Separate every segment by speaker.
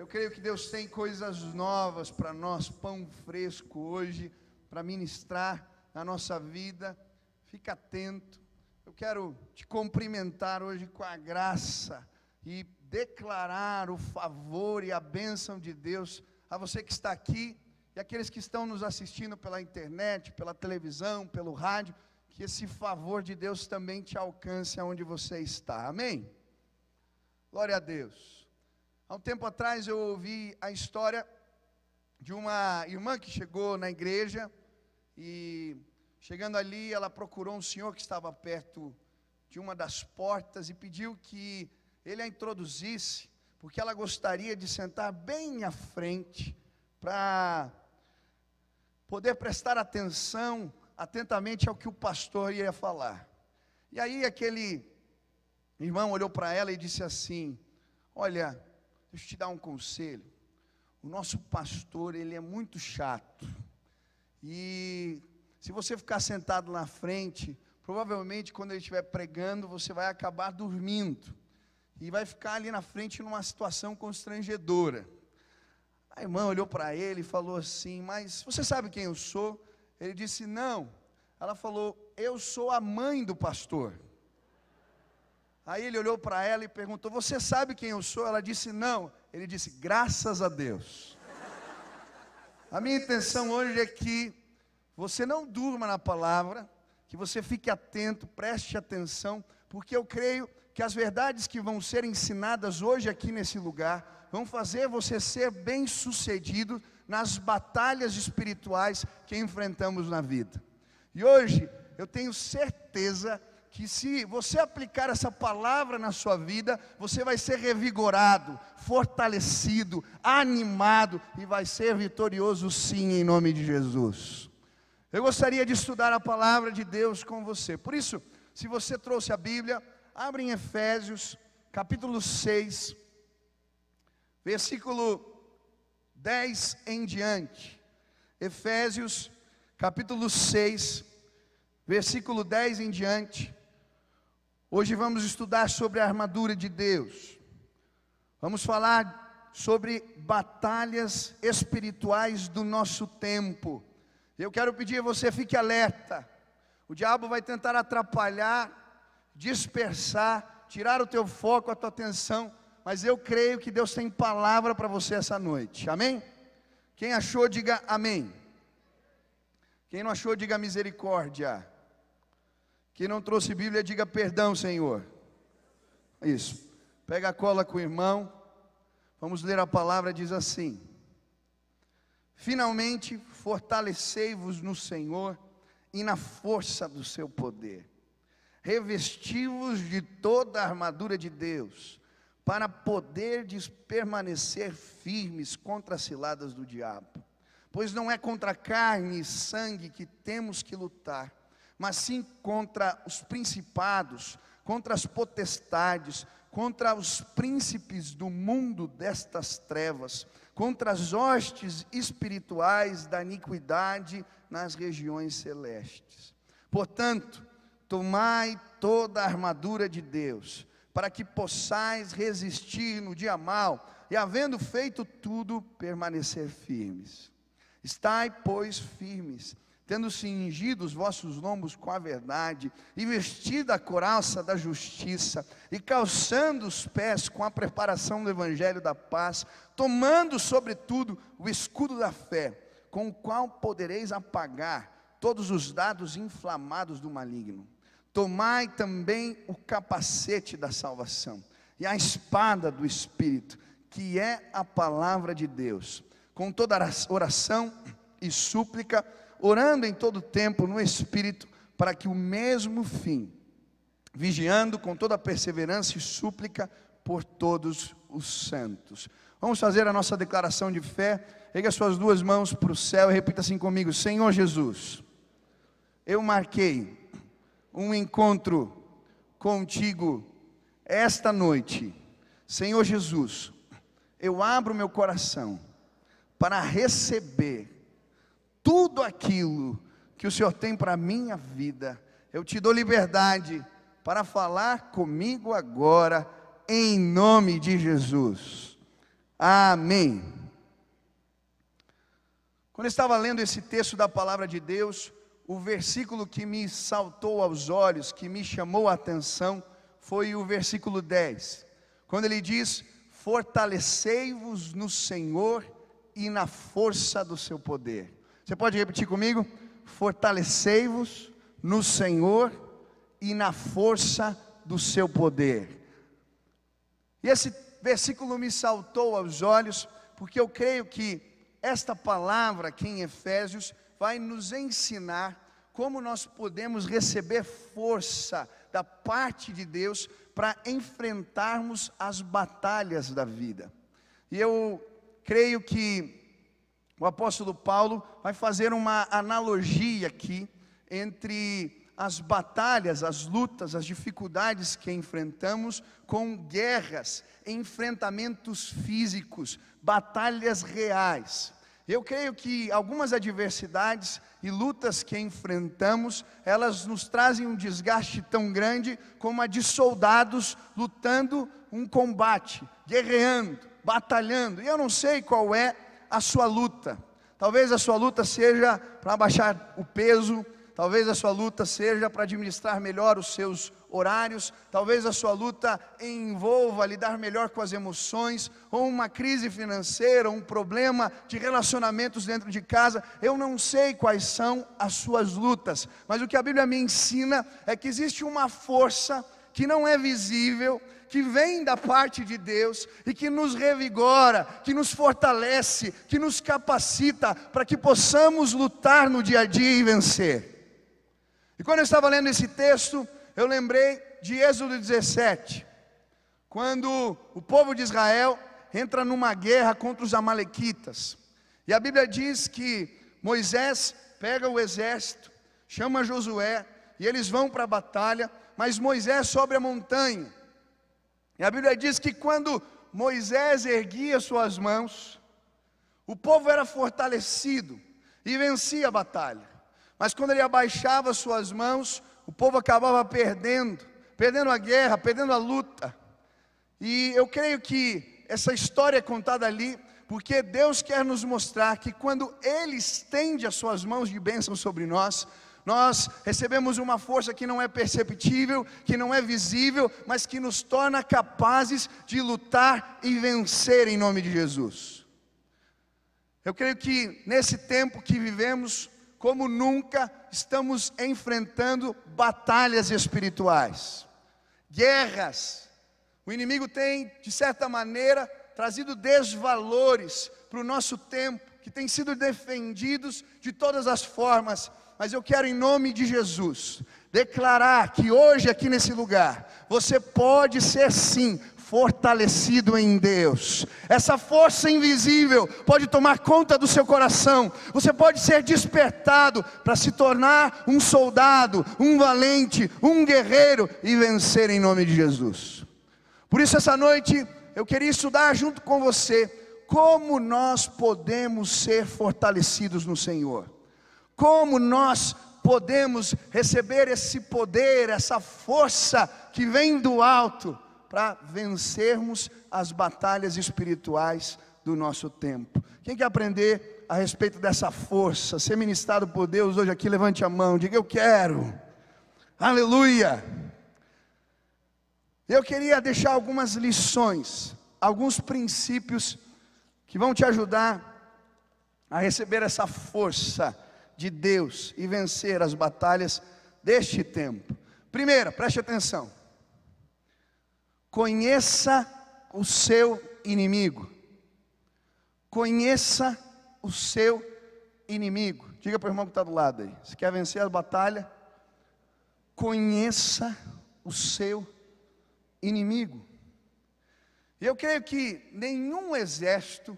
Speaker 1: Eu creio que Deus tem coisas novas para nós, pão fresco hoje, para ministrar na nossa vida. Fica atento. Eu quero te cumprimentar hoje com a graça e declarar o favor e a bênção de Deus a você que está aqui e aqueles que estão nos assistindo pela internet, pela televisão, pelo rádio, que esse favor de Deus também te alcance aonde você está. Amém? Glória a Deus. Há um tempo atrás eu ouvi a história de uma irmã que chegou na igreja e chegando ali ela procurou um senhor que estava perto de uma das portas e pediu que ele a introduzisse, porque ela gostaria de sentar bem à frente para poder prestar atenção atentamente ao que o pastor ia falar. E aí aquele irmão olhou para ela e disse assim: olha, deixa eu te dar um conselho. O nosso pastor, ele é muito chato. E se você ficar sentado na frente, provavelmente quando ele estiver pregando, você vai acabar dormindo. E vai ficar ali na frente numa situação constrangedora. A irmã olhou para ele e falou assim: mas você sabe quem eu sou? Ele disse: não. Ela falou: eu sou a mãe do pastor. Aí ele olhou para ela e perguntou: você sabe quem eu sou? Ela disse: não. Ele disse: graças a Deus. A minha intenção hoje é que você não durma na palavra, que você fique atento, preste atenção, porque eu creio que as verdades que vão ser ensinadas hoje aqui nesse lugar vão fazer você ser bem-sucedido nas batalhas espirituais que enfrentamos na vida. E hoje eu tenho certeza que se você aplicar essa palavra na sua vida, você vai ser revigorado, fortalecido, animado e vai ser vitorioso sim, em nome de Jesus. Eu gostaria de estudar a palavra de Deus com você. Por isso, se você trouxe a Bíblia, abre em Efésios, capítulo 6, versículo 10 em diante. Efésios, capítulo 6, versículo 10 em diante. Hoje vamos estudar sobre a armadura de Deus. Vamos falar sobre batalhas espirituais do nosso tempo. Eu quero pedir a você, fique alerta. O diabo vai tentar atrapalhar, dispersar, tirar o teu foco, a tua atenção, mas eu creio que Deus tem palavra para você essa noite. Amém? Quem achou, diga amém. Quem não achou, diga misericórdia. Quem não trouxe Bíblia, diga perdão, Senhor. Isso. Pega a cola com o irmão. Vamos ler a palavra, diz assim: finalmente fortalecei-vos no Senhor e na força do seu poder. Revesti-vos de toda a armadura de Deus, para poderdes permanecer firmes contra as ciladas do diabo. Pois não é contra carne e sangue que temos que lutar, mas sim contra os principados, contra as potestades, contra os príncipes do mundo destas trevas, contra as hostes espirituais da iniquidade nas regiões celestes. Portanto, tomai toda a armadura de Deus, para que possais resistir no dia mau, e havendo feito tudo, permanecer firmes. Estai, pois, firmes, tendo cingido os vossos lombos com a verdade, e vestida a couraça da justiça, e calçando os pés com a preparação do evangelho da paz, tomando sobretudo o escudo da fé, com o qual podereis apagar todos os dardos inflamados do maligno. Tomai também o capacete da salvação, e a espada do Espírito, que é a palavra de Deus, com toda oração e súplica, orando em todo tempo no Espírito, para que o mesmo fim, vigiando com toda perseverança e súplica por todos os santos. Vamos fazer a nossa declaração de fé. Erga suas duas mãos para o céu e repita assim comigo: Senhor Jesus, eu marquei um encontro contigo esta noite. Senhor Jesus, eu abro meu coração para receber tudo aquilo que o Senhor tem para a minha vida. Eu te dou liberdade para falar comigo agora, em nome de Jesus. Amém. Quando eu estava lendo esse texto da palavra de Deus, o versículo que me saltou aos olhos, que me chamou a atenção, foi o versículo 10. Quando ele diz: fortalecei-vos no Senhor e na força do seu poder. Você pode repetir comigo? Fortalecei-vos no Senhor e na força do seu poder. E esse versículo me saltou aos olhos, porque eu creio que esta palavra aqui em Efésios vai nos ensinar como nós podemos receber força da parte de Deus para enfrentarmos as batalhas da vida. E eu creio que o apóstolo Paulo vai fazer uma analogia aqui entre as batalhas, as lutas, as dificuldades que enfrentamos com guerras, enfrentamentos físicos, batalhas reais. Eu creio que algumas adversidades e lutas que enfrentamos, elas nos trazem um desgaste tão grande como a de soldados lutando um combate, guerreando, batalhando. E eu não sei qual é a sua luta. Talvez a sua luta seja para baixar o peso, talvez a sua luta seja para administrar melhor os seus horários, talvez a sua luta envolva lidar melhor com as emoções, ou uma crise financeira, um problema de relacionamentos dentro de casa. Eu não sei quais são as suas lutas, mas o que a Bíblia me ensina é que existe uma força que não é visível, que vem da parte de Deus e que nos revigora, que nos fortalece, que nos capacita para que possamos lutar no dia a dia e vencer. E quando eu estava lendo esse texto, eu lembrei de Êxodo 17, quando o povo de Israel entra numa guerra contra os amalequitas. E a Bíblia diz que Moisés pega o exército, chama Josué, e eles vão para a batalha, mas Moisés sobe a montanha. E a Bíblia diz que quando Moisés erguia suas mãos, o povo era fortalecido e vencia a batalha. Mas quando ele abaixava suas mãos, o povo acabava perdendo a guerra, perdendo a luta. E eu creio que essa história é contada ali, porque Deus quer nos mostrar que quando Ele estende as suas mãos de bênção sobre nós, nós recebemos uma força que não é perceptível, que não é visível, mas que nos torna capazes de lutar e vencer em nome de Jesus. Eu creio que nesse tempo que vivemos, como nunca, estamos enfrentando batalhas espirituais, guerras. O inimigo tem, de certa maneira, trazido desvalores para o nosso tempo, que tem sido defendidos de todas as formas. Mas eu quero, em nome de Jesus, declarar que hoje aqui nesse lugar, você pode ser sim fortalecido em Deus. Essa força invisível pode tomar conta do seu coração. Você pode ser despertado para se tornar um soldado, um valente, um guerreiro e vencer em nome de Jesus. Por isso essa noite eu queria estudar junto com você como nós podemos ser fortalecidos no Senhor. Como nós podemos receber esse poder, essa força que vem do alto, para vencermos as batalhas espirituais do nosso tempo. Quem quer aprender a respeito dessa força, ser ministrado por Deus hoje aqui, levante a mão, diga: eu quero. Aleluia. Eu queria deixar algumas lições, alguns princípios que vão te ajudar a receber essa força de Deus e vencer as batalhas deste tempo. Primeira, preste atenção. Conheça o seu inimigo. Conheça o seu inimigo. Diga para o irmão que está do lado aí: se quer vencer a batalha, conheça o seu inimigo. E eu creio que nenhum exército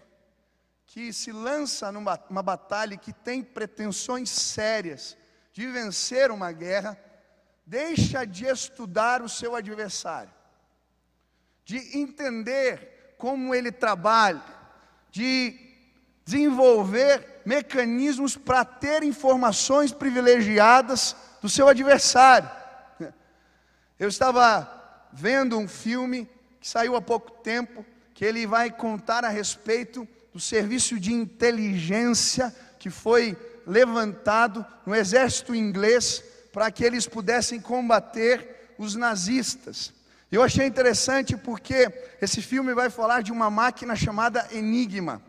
Speaker 1: que se lança numa batalha que tem pretensões sérias de vencer uma guerra, deixa de estudar o seu adversário, de entender como ele trabalha, de desenvolver mecanismos para ter informações privilegiadas do seu adversário. Eu estava vendo um filme que saiu há pouco tempo, que ele vai contar a respeito do serviço de inteligência que foi levantado no exército inglês para que eles pudessem combater os nazistas. Eu achei interessante porque esse filme vai falar de uma máquina chamada Enigma.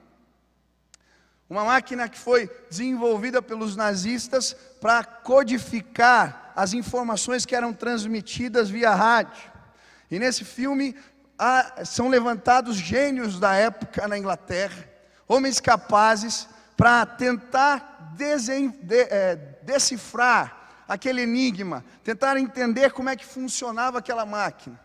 Speaker 1: Uma máquina que foi desenvolvida pelos nazistas para codificar as informações que eram transmitidas via rádio. E nesse filme são levantados gênios da época na Inglaterra, homens capazes para tentar decifrar aquele enigma, tentar entender como é que funcionava aquela máquina.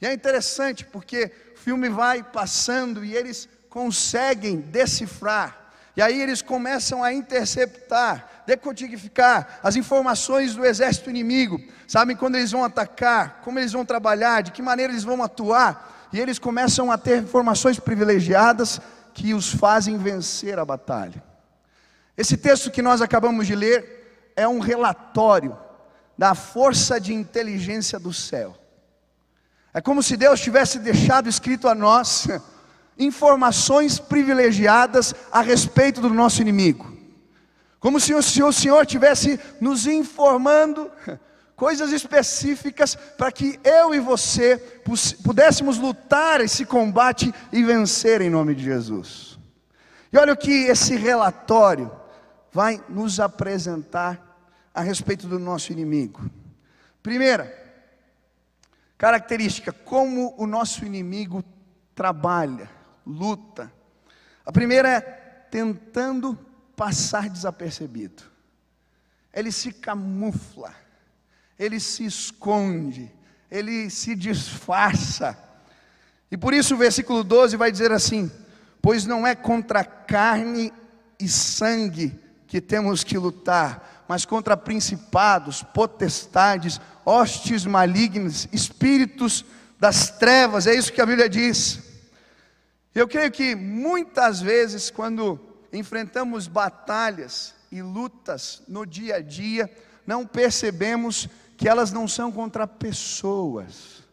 Speaker 1: E é interessante porque o filme vai passando e eles conseguem decifrar. E aí eles começam a interceptar, decodificar as informações do exército inimigo. Sabem quando eles vão atacar, como eles vão trabalhar, de que maneira eles vão atuar. E eles começam a ter informações privilegiadas que os fazem vencer a batalha. Esse texto que nós acabamos de ler é um relatório da força de inteligência do céu. É como se Deus tivesse deixado escrito a nós informações privilegiadas a respeito do nosso inimigo. Como se o Senhor estivesse nos informando coisas específicas para que eu e você pudéssemos lutar esse combate e vencer em nome de Jesus. E olha o que esse relatório vai nos apresentar a respeito do nosso inimigo. Primeira característica, como o nosso inimigo trabalha, luta. A primeira é tentando passar desapercebido. Ele se camufla, ele se esconde, ele se disfarça. E por isso o versículo 12 vai dizer assim: pois não é contra carne e sangue que temos que lutar, mas contra principados, potestades, hostes malignas, espíritos das trevas. É isso que a Bíblia diz. Eu creio que muitas vezes, quando enfrentamos batalhas e lutas no dia a dia, não percebemos que elas não são contra pessoas.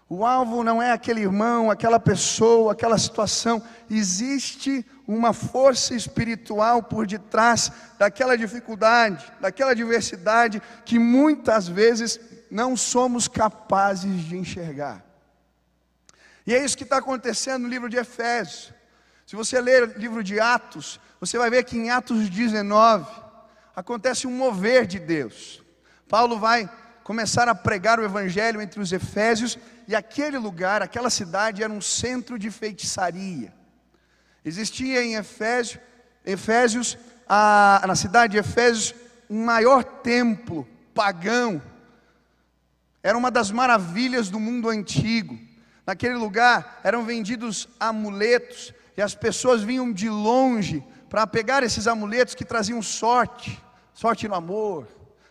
Speaker 1: O alvo não é aquele irmão, aquela pessoa, aquela situação. Existe uma força espiritual por detrás daquela dificuldade, daquela adversidade, que muitas vezes não somos capazes de enxergar. E é isso que está acontecendo no livro de Efésios. Se você ler o livro de Atos, você vai ver que em Atos 19, acontece um mover de Deus. Paulo vai começar a pregar o evangelho entre os efésios, e aquele lugar, aquela cidade era um centro de feitiçaria. Existia em Efésios, na cidade de Efésios, um maior templo pagão. Era uma das maravilhas do mundo antigo. Naquele lugar eram vendidos amuletos, e as pessoas vinham de longe para pegar esses amuletos que traziam sorte no amor,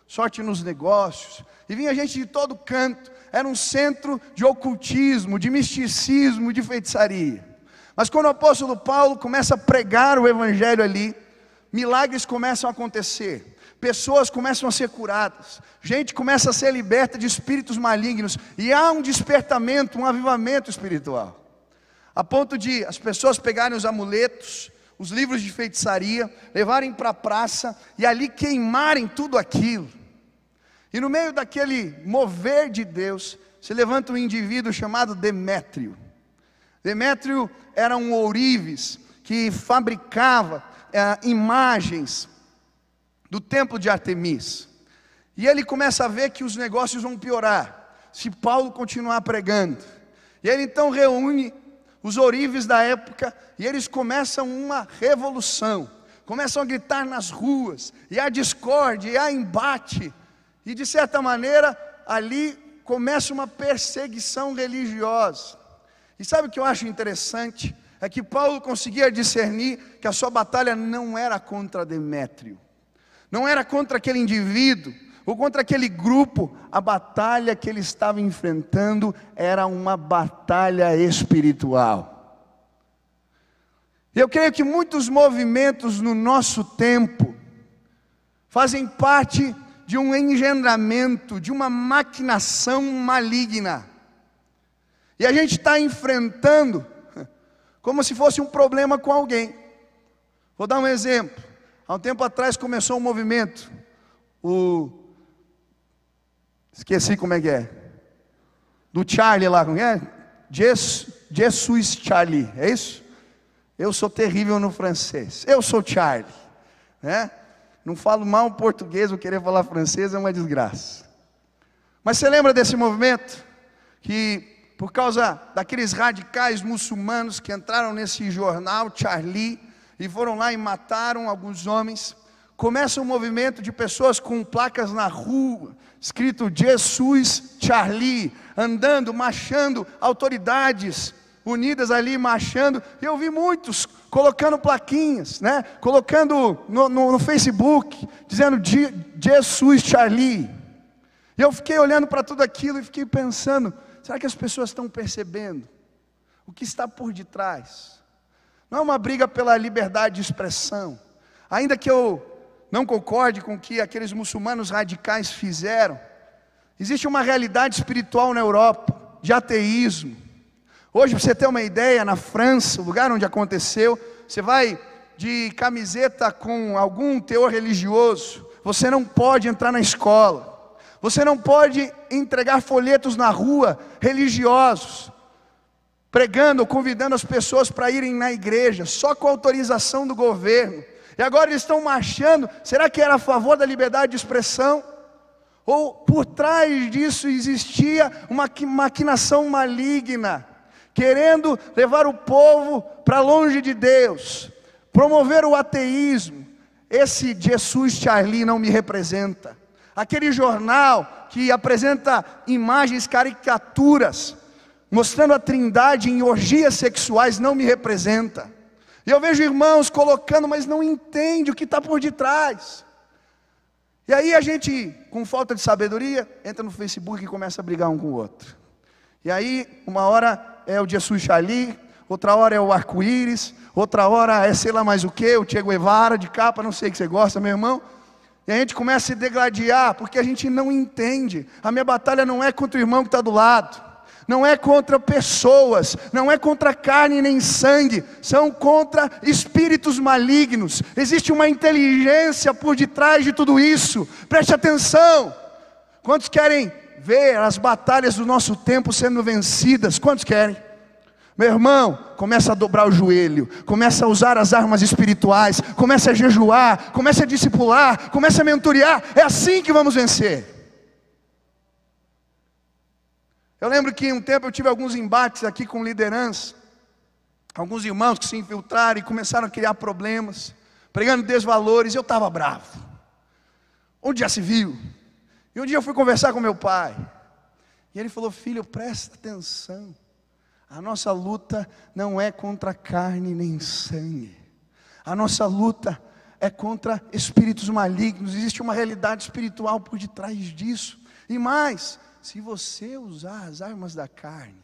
Speaker 1: sorte nos negócios, e vinha gente de todo canto. Era um centro de ocultismo, de misticismo, de feitiçaria. Mas quando o apóstolo Paulo começa a pregar o evangelho ali, milagres começam a acontecer, pessoas começam a ser curadas, gente começa a ser liberta de espíritos malignos, e há um despertamento, um avivamento espiritual, a ponto de as pessoas pegarem os amuletos, os livros de feitiçaria, levarem para a praça e ali queimarem tudo aquilo. E no meio daquele mover de Deus, se levanta um indivíduo chamado Demétrio. Demétrio era um ourives que fabricava imagens do templo de Artemis. E ele começa a ver que os negócios vão piorar se Paulo continuar pregando. E ele então reúne os ourives da época, e eles começam uma revolução. Começam a gritar nas ruas, e há discórdia, e há embate. E de certa maneira, ali começa uma perseguição religiosa. E sabe o que eu acho interessante? É que Paulo conseguia discernir que a sua batalha não era contra Demétrio, não era contra aquele indivíduo, ou contra aquele grupo. A batalha que ele estava enfrentando era uma batalha espiritual. Eu creio que muitos movimentos no nosso tempo fazem parte de um engendramento, de uma maquinação maligna. E a gente está enfrentando como se fosse um problema com alguém. Vou dar um exemplo. Há um tempo atrás começou um movimento, esqueci como é que é, do Charlie lá, como é? Jesus Charlie, é isso? Eu sou terrível no francês, eu sou Charlie, né? Não falo mal português, vou querer falar francês é uma desgraça. Mas você lembra desse movimento? Que por causa daqueles radicais muçulmanos que entraram nesse jornal, Charlie, e foram lá e mataram alguns homens, começa um movimento de pessoas com placas na rua, escrito Jesus Charlie, andando, marchando, autoridades unidas ali, marchando, e eu vi muitos colocando plaquinhas, né? Colocando no Facebook, dizendo Jesus Charlie, e eu fiquei olhando para tudo aquilo e fiquei pensando, será que as pessoas estão percebendo o que está por detrás? Não é uma briga pela liberdade de expressão, ainda que eu não concorde com o que aqueles muçulmanos radicais fizeram, existe uma realidade espiritual na Europa, de ateísmo. Hoje, para você ter uma ideia, na França, o lugar onde aconteceu, você vai de camiseta com algum teor religioso, você não pode entrar na escola, você não pode entregar folhetos na rua religiosos, pregando ou convidando as pessoas para irem na igreja, só com autorização do governo. E agora eles estão marchando, será que era a favor da liberdade de expressão? Ou por trás disso existia uma maquinação maligna, querendo levar o povo para longe de Deus, promover o ateísmo? Esse Jesus Charlie não me representa. Aquele jornal que apresenta imagens, caricaturas, mostrando a trindade em orgias sexuais, não me representa. E eu vejo irmãos colocando, mas não entende o que está por detrás. E aí a gente, com falta de sabedoria, entra no Facebook e começa a brigar um com o outro. E aí, uma hora é o Jesus Charlie, outra hora é o arco-íris, outra hora é sei lá mais o que, o Che Guevara de capa, não sei o que você gosta, meu irmão. E a gente começa a se degladiar, porque a gente não entende. A minha batalha não é contra o irmão que está do lado, não é contra pessoas, não é contra carne nem sangue, são contra espíritos malignos. Existe uma inteligência por detrás de tudo isso, preste atenção. Quantos querem ver as batalhas do nosso tempo sendo vencidas? Quantos querem? Meu irmão, começa a dobrar o joelho, começa a usar as armas espirituais, começa a jejuar, começa a discipular, começa a mentorear, é assim que vamos vencer. Eu lembro que um tempo eu tive alguns embates aqui com liderança, alguns irmãos que se infiltraram e começaram a criar problemas, pregando desvalores, e eu estava bravo. Onde já se viu? E um dia eu fui conversar com meu pai, e ele falou: filho, presta atenção, a nossa luta não é contra carne nem sangue, a nossa luta é contra espíritos malignos, existe uma realidade espiritual por detrás disso, e mais, se você usar as armas da carne,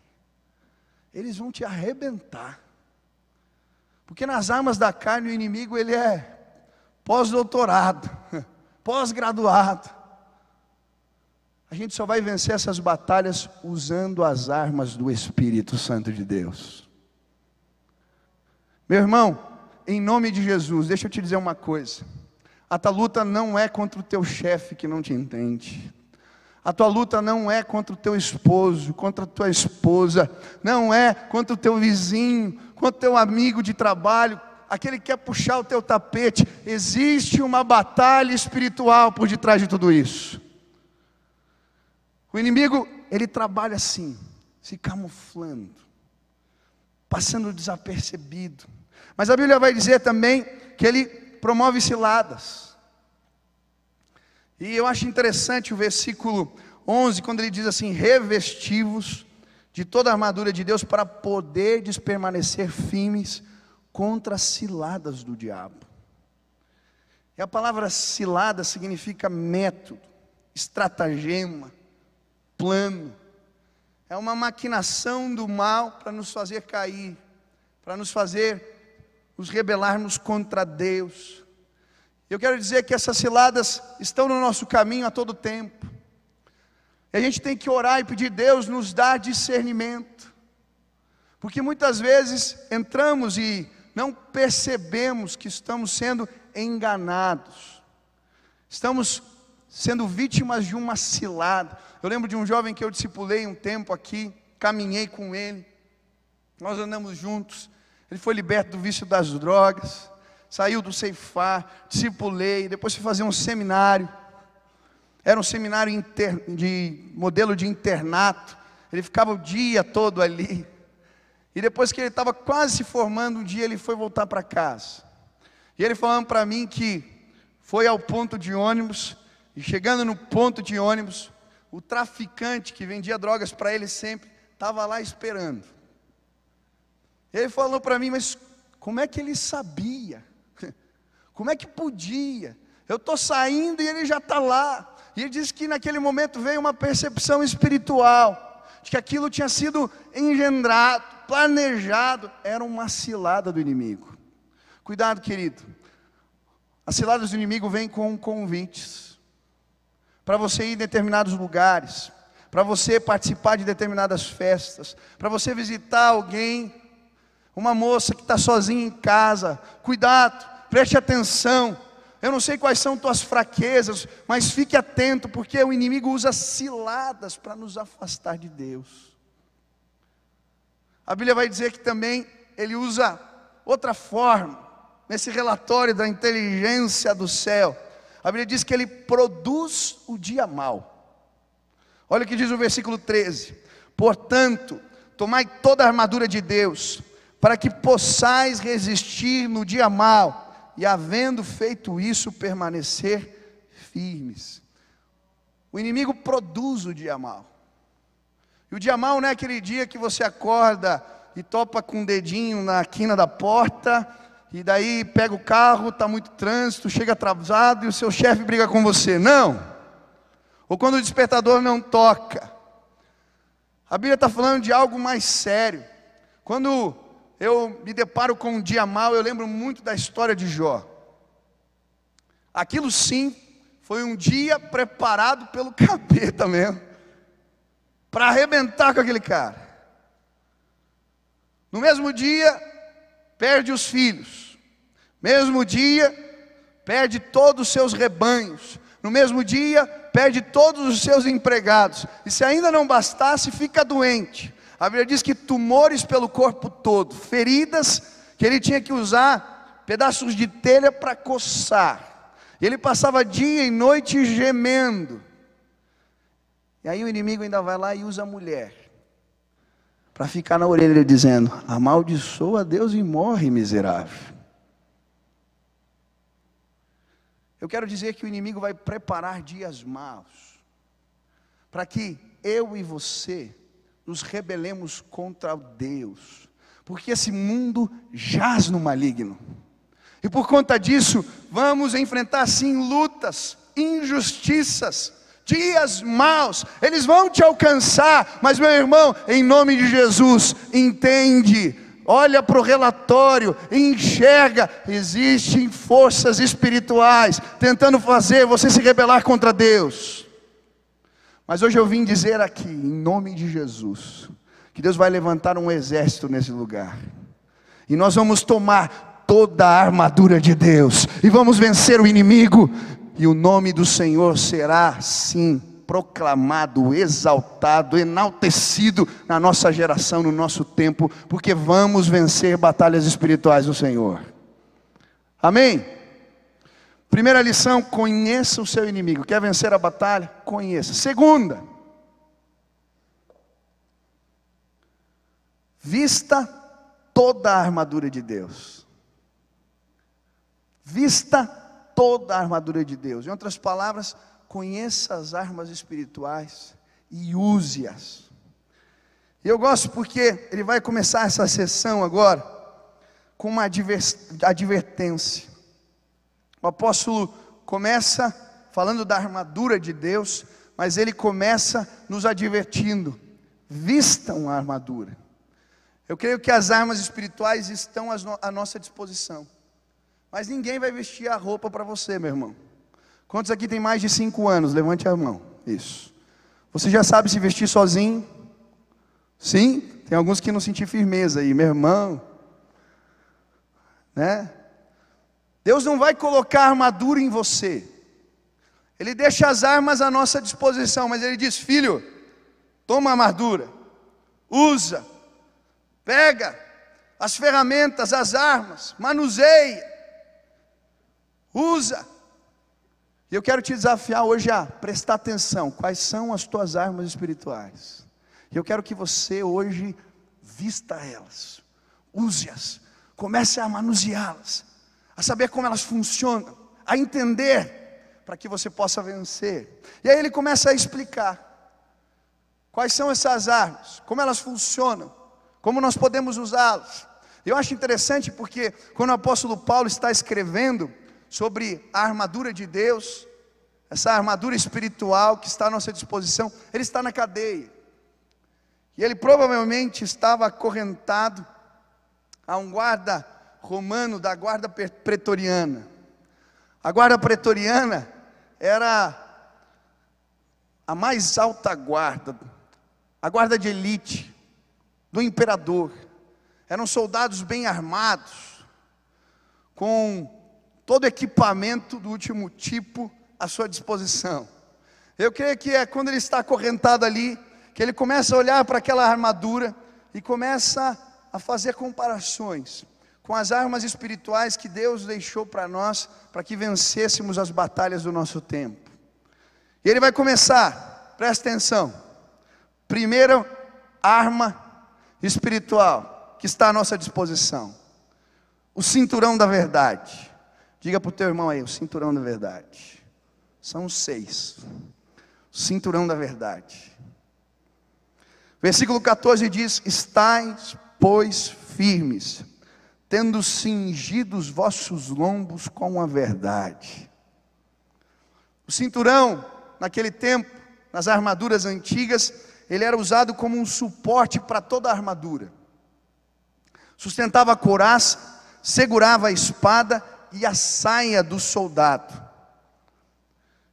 Speaker 1: eles vão te arrebentar, porque nas armas da carne o inimigo ele é pós-doutorado, pós-graduado. A gente só vai vencer essas batalhas usando as armas do Espírito Santo de Deus. Meu irmão, em nome de Jesus, deixa eu te dizer uma coisa, a tua luta não é contra o teu chefe que não te entende, a tua luta não é contra o teu esposo, contra a tua esposa, não é contra o teu vizinho, contra o teu amigo de trabalho, aquele que quer puxar o teu tapete. Existe uma batalha espiritual por detrás de tudo isso. O inimigo, ele trabalha assim, se camuflando, passando desapercebido. Mas a Bíblia vai dizer também que ele promove ciladas. E eu acho interessante o versículo 11, quando ele diz assim: revesti-vos de toda a armadura de Deus, para poderdes permanecer firmes contra as ciladas do diabo. E a palavra cilada significa método, estratagema, plano. É uma maquinação do mal para nos fazer cair, para nos fazer nos rebelarmos contra Deus. Eu quero dizer que essas ciladas estão no nosso caminho a todo tempo. E a gente tem que orar e pedir: Deus, nos dá discernimento. Porque muitas vezes entramos e não percebemos que estamos sendo enganados. Estamos sendo vítimas de uma cilada. Eu lembro de um jovem que eu discipulei um tempo aqui, caminhei com ele, nós andamos juntos. Ele foi liberto do vício das drogas, saiu do ceifar, discipulei, depois foi fazer um seminário. Era um seminário de modelo de internato. Ele ficava o dia todo ali. E depois que ele estava quase se formando, um dia ele foi voltar para casa. E ele falando para mim que foi ao ponto de ônibus, e chegando no ponto de ônibus, o traficante que vendia drogas para ele sempre, estava lá esperando. Ele falou para mim, mas como é que ele sabia? Como é que podia? Eu estou saindo e ele já está lá. E ele disse que naquele momento veio uma percepção espiritual, de que aquilo tinha sido engendrado, planejado, era uma cilada do inimigo. Cuidado, querido. As ciladas do inimigo vêm com convites, para você ir em determinados lugares, para você participar de determinadas festas, para você visitar alguém, uma moça que está sozinha em casa. Cuidado, preste atenção. Eu não sei quais são tuas fraquezas, mas fique atento, porque o inimigo usa ciladas para nos afastar de Deus. A Bíblia vai dizer que também ele usa outra forma, nesse relatório da inteligência do céu. A Bíblia diz que ele produz o dia mau. Olha o que diz o versículo 13: portanto, tomai toda a armadura de Deus, para que possais resistir no dia mau, e havendo feito isso, permanecer firmes. O inimigo produz o dia mau. E o dia mau não é aquele dia que você acorda e topa com o dedinho na quina da porta, e daí pega o carro, está muito trânsito, chega atrasado e o seu chefe briga com você. Não. Ou quando o despertador não toca. A Bíblia está falando de algo mais sério. Quando eu me deparo com um dia mau, eu lembro muito da história de Jó. Aquilo sim foi um dia preparado pelo capeta mesmo, para arrebentar com aquele cara. No mesmo dia, perde os filhos. Mesmo dia, perde todos os seus rebanhos. No mesmo dia, perde todos os seus empregados. E se ainda não bastasse, fica doente. A Bíblia diz que tumores pelo corpo todo, feridas que ele tinha que usar pedaços de telha para coçar. E ele passava dia e noite gemendo. E aí o inimigo ainda vai lá e usa a mulher para ficar na orelha dizendo: amaldiçoa a Deus e morre, miserável. Eu quero dizer que o inimigo vai preparar dias maus, para que eu e você nos rebelemos contra Deus, porque esse mundo jaz no maligno, e por conta disso, vamos enfrentar sim lutas, injustiças, dias maus, eles vão te alcançar, mas meu irmão, em nome de Jesus, entende, olha para o relatório, enxerga, existem forças espirituais, tentando fazer você se rebelar contra Deus. Mas hoje eu vim dizer aqui, em nome de Jesus, que Deus vai levantar um exército nesse lugar, e nós vamos tomar toda a armadura de Deus, e vamos vencer o inimigo, e o nome do Senhor será sim proclamado, exaltado, enaltecido na nossa geração, no nosso tempo, porque vamos vencer batalhas espirituais do Senhor. Amém? Primeira lição: conheça o seu inimigo. Quer vencer a batalha? Conheça. Segunda, vista toda a armadura de Deus. Vista toda a armadura de Deus. Em outras palavras, conheça as armas espirituais e use-as. E eu gosto porque ele vai começar essa sessão agora com uma advertência. O apóstolo começa falando da armadura de Deus, mas ele começa nos advertindo: vistam a armadura. Eu creio que as armas espirituais estão à nossa disposição, mas ninguém vai vestir a roupa para você, meu irmão. Quantos aqui tem mais de 5 anos? Levante a mão. Isso. Você já sabe se vestir sozinho? Sim? Tem alguns que não sentiram firmeza aí, meu irmão. Né? Deus não vai colocar armadura em você. Ele deixa as armas à nossa disposição, mas Ele diz: filho, toma a armadura, usa, pega as ferramentas, as armas, manuseia, usa. E eu quero te desafiar hoje a prestar atenção, quais são as tuas armas espirituais. E eu quero que você hoje vista elas, use-as, comece a manuseá-las, a saber como elas funcionam, a entender, para que você possa vencer. E aí ele começa a explicar quais são essas armas, como elas funcionam, como nós podemos usá-las. Eu acho interessante porque quando o apóstolo Paulo está escrevendo sobre a armadura de Deus, essa armadura espiritual que está à nossa disposição, ele está na cadeia. E ele provavelmente estava acorrentado a um guarda romano da guarda pretoriana. A guarda pretoriana era a mais alta guarda, a guarda de elite do imperador. Eram soldados bem armados, com todo o equipamento do último tipo à sua disposição. Eu creio que é quando ele está acorrentado ali, que ele começa a olhar para aquela armadura e começa a fazer comparações com as armas espirituais que Deus deixou para nós, para que vencêssemos as batalhas do nosso tempo. E ele vai começar, presta atenção, primeira arma espiritual que está à nossa disposição, o cinturão da verdade. Diga para o teu irmão aí, o cinturão da verdade. São 6, o cinturão da verdade. Versículo 14 diz: estais, pois, firmes, tendo cingido os vossos lombos com a verdade. O cinturão, naquele tempo, nas armaduras antigas, ele era usado como um suporte para toda a armadura. Sustentava a couraça, segurava a espada e a saia do soldado.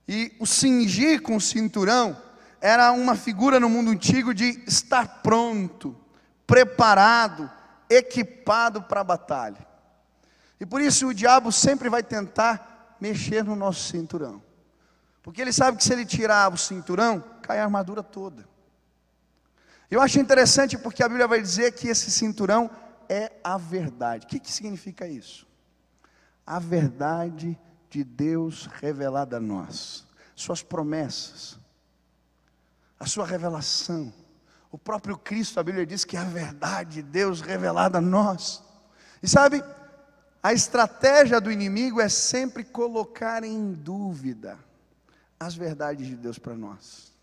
Speaker 1: E o cingir com o cinturão era uma figura no mundo antigo de estar pronto, preparado, equipado para a batalha. E por isso o diabo sempre vai tentar mexer no nosso cinturão, porque ele sabe que se ele tirar o cinturão, cai a armadura toda. Eu acho interessante porque a Bíblia vai dizer que esse cinturão é a verdade. O que significa isso? A verdade de Deus revelada a nós, suas promessas, a sua revelação. O próprio Cristo, a Bíblia diz que é a verdade de Deus revelada a nós. E sabe, a estratégia do inimigo é sempre colocar em dúvida as verdades de Deus para nós.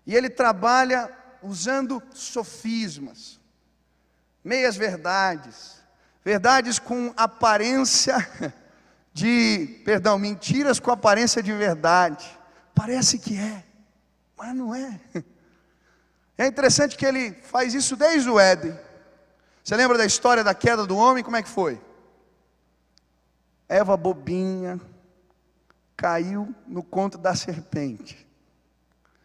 Speaker 1: E ele trabalha usando sofismas, meias verdades, verdades com aparência mentiras com aparência de verdade. Parece que é, mas não é. É interessante que ele faz isso desde o Éden. Você lembra da história da queda do homem? Como é que foi? Eva bobinha caiu no conto da serpente.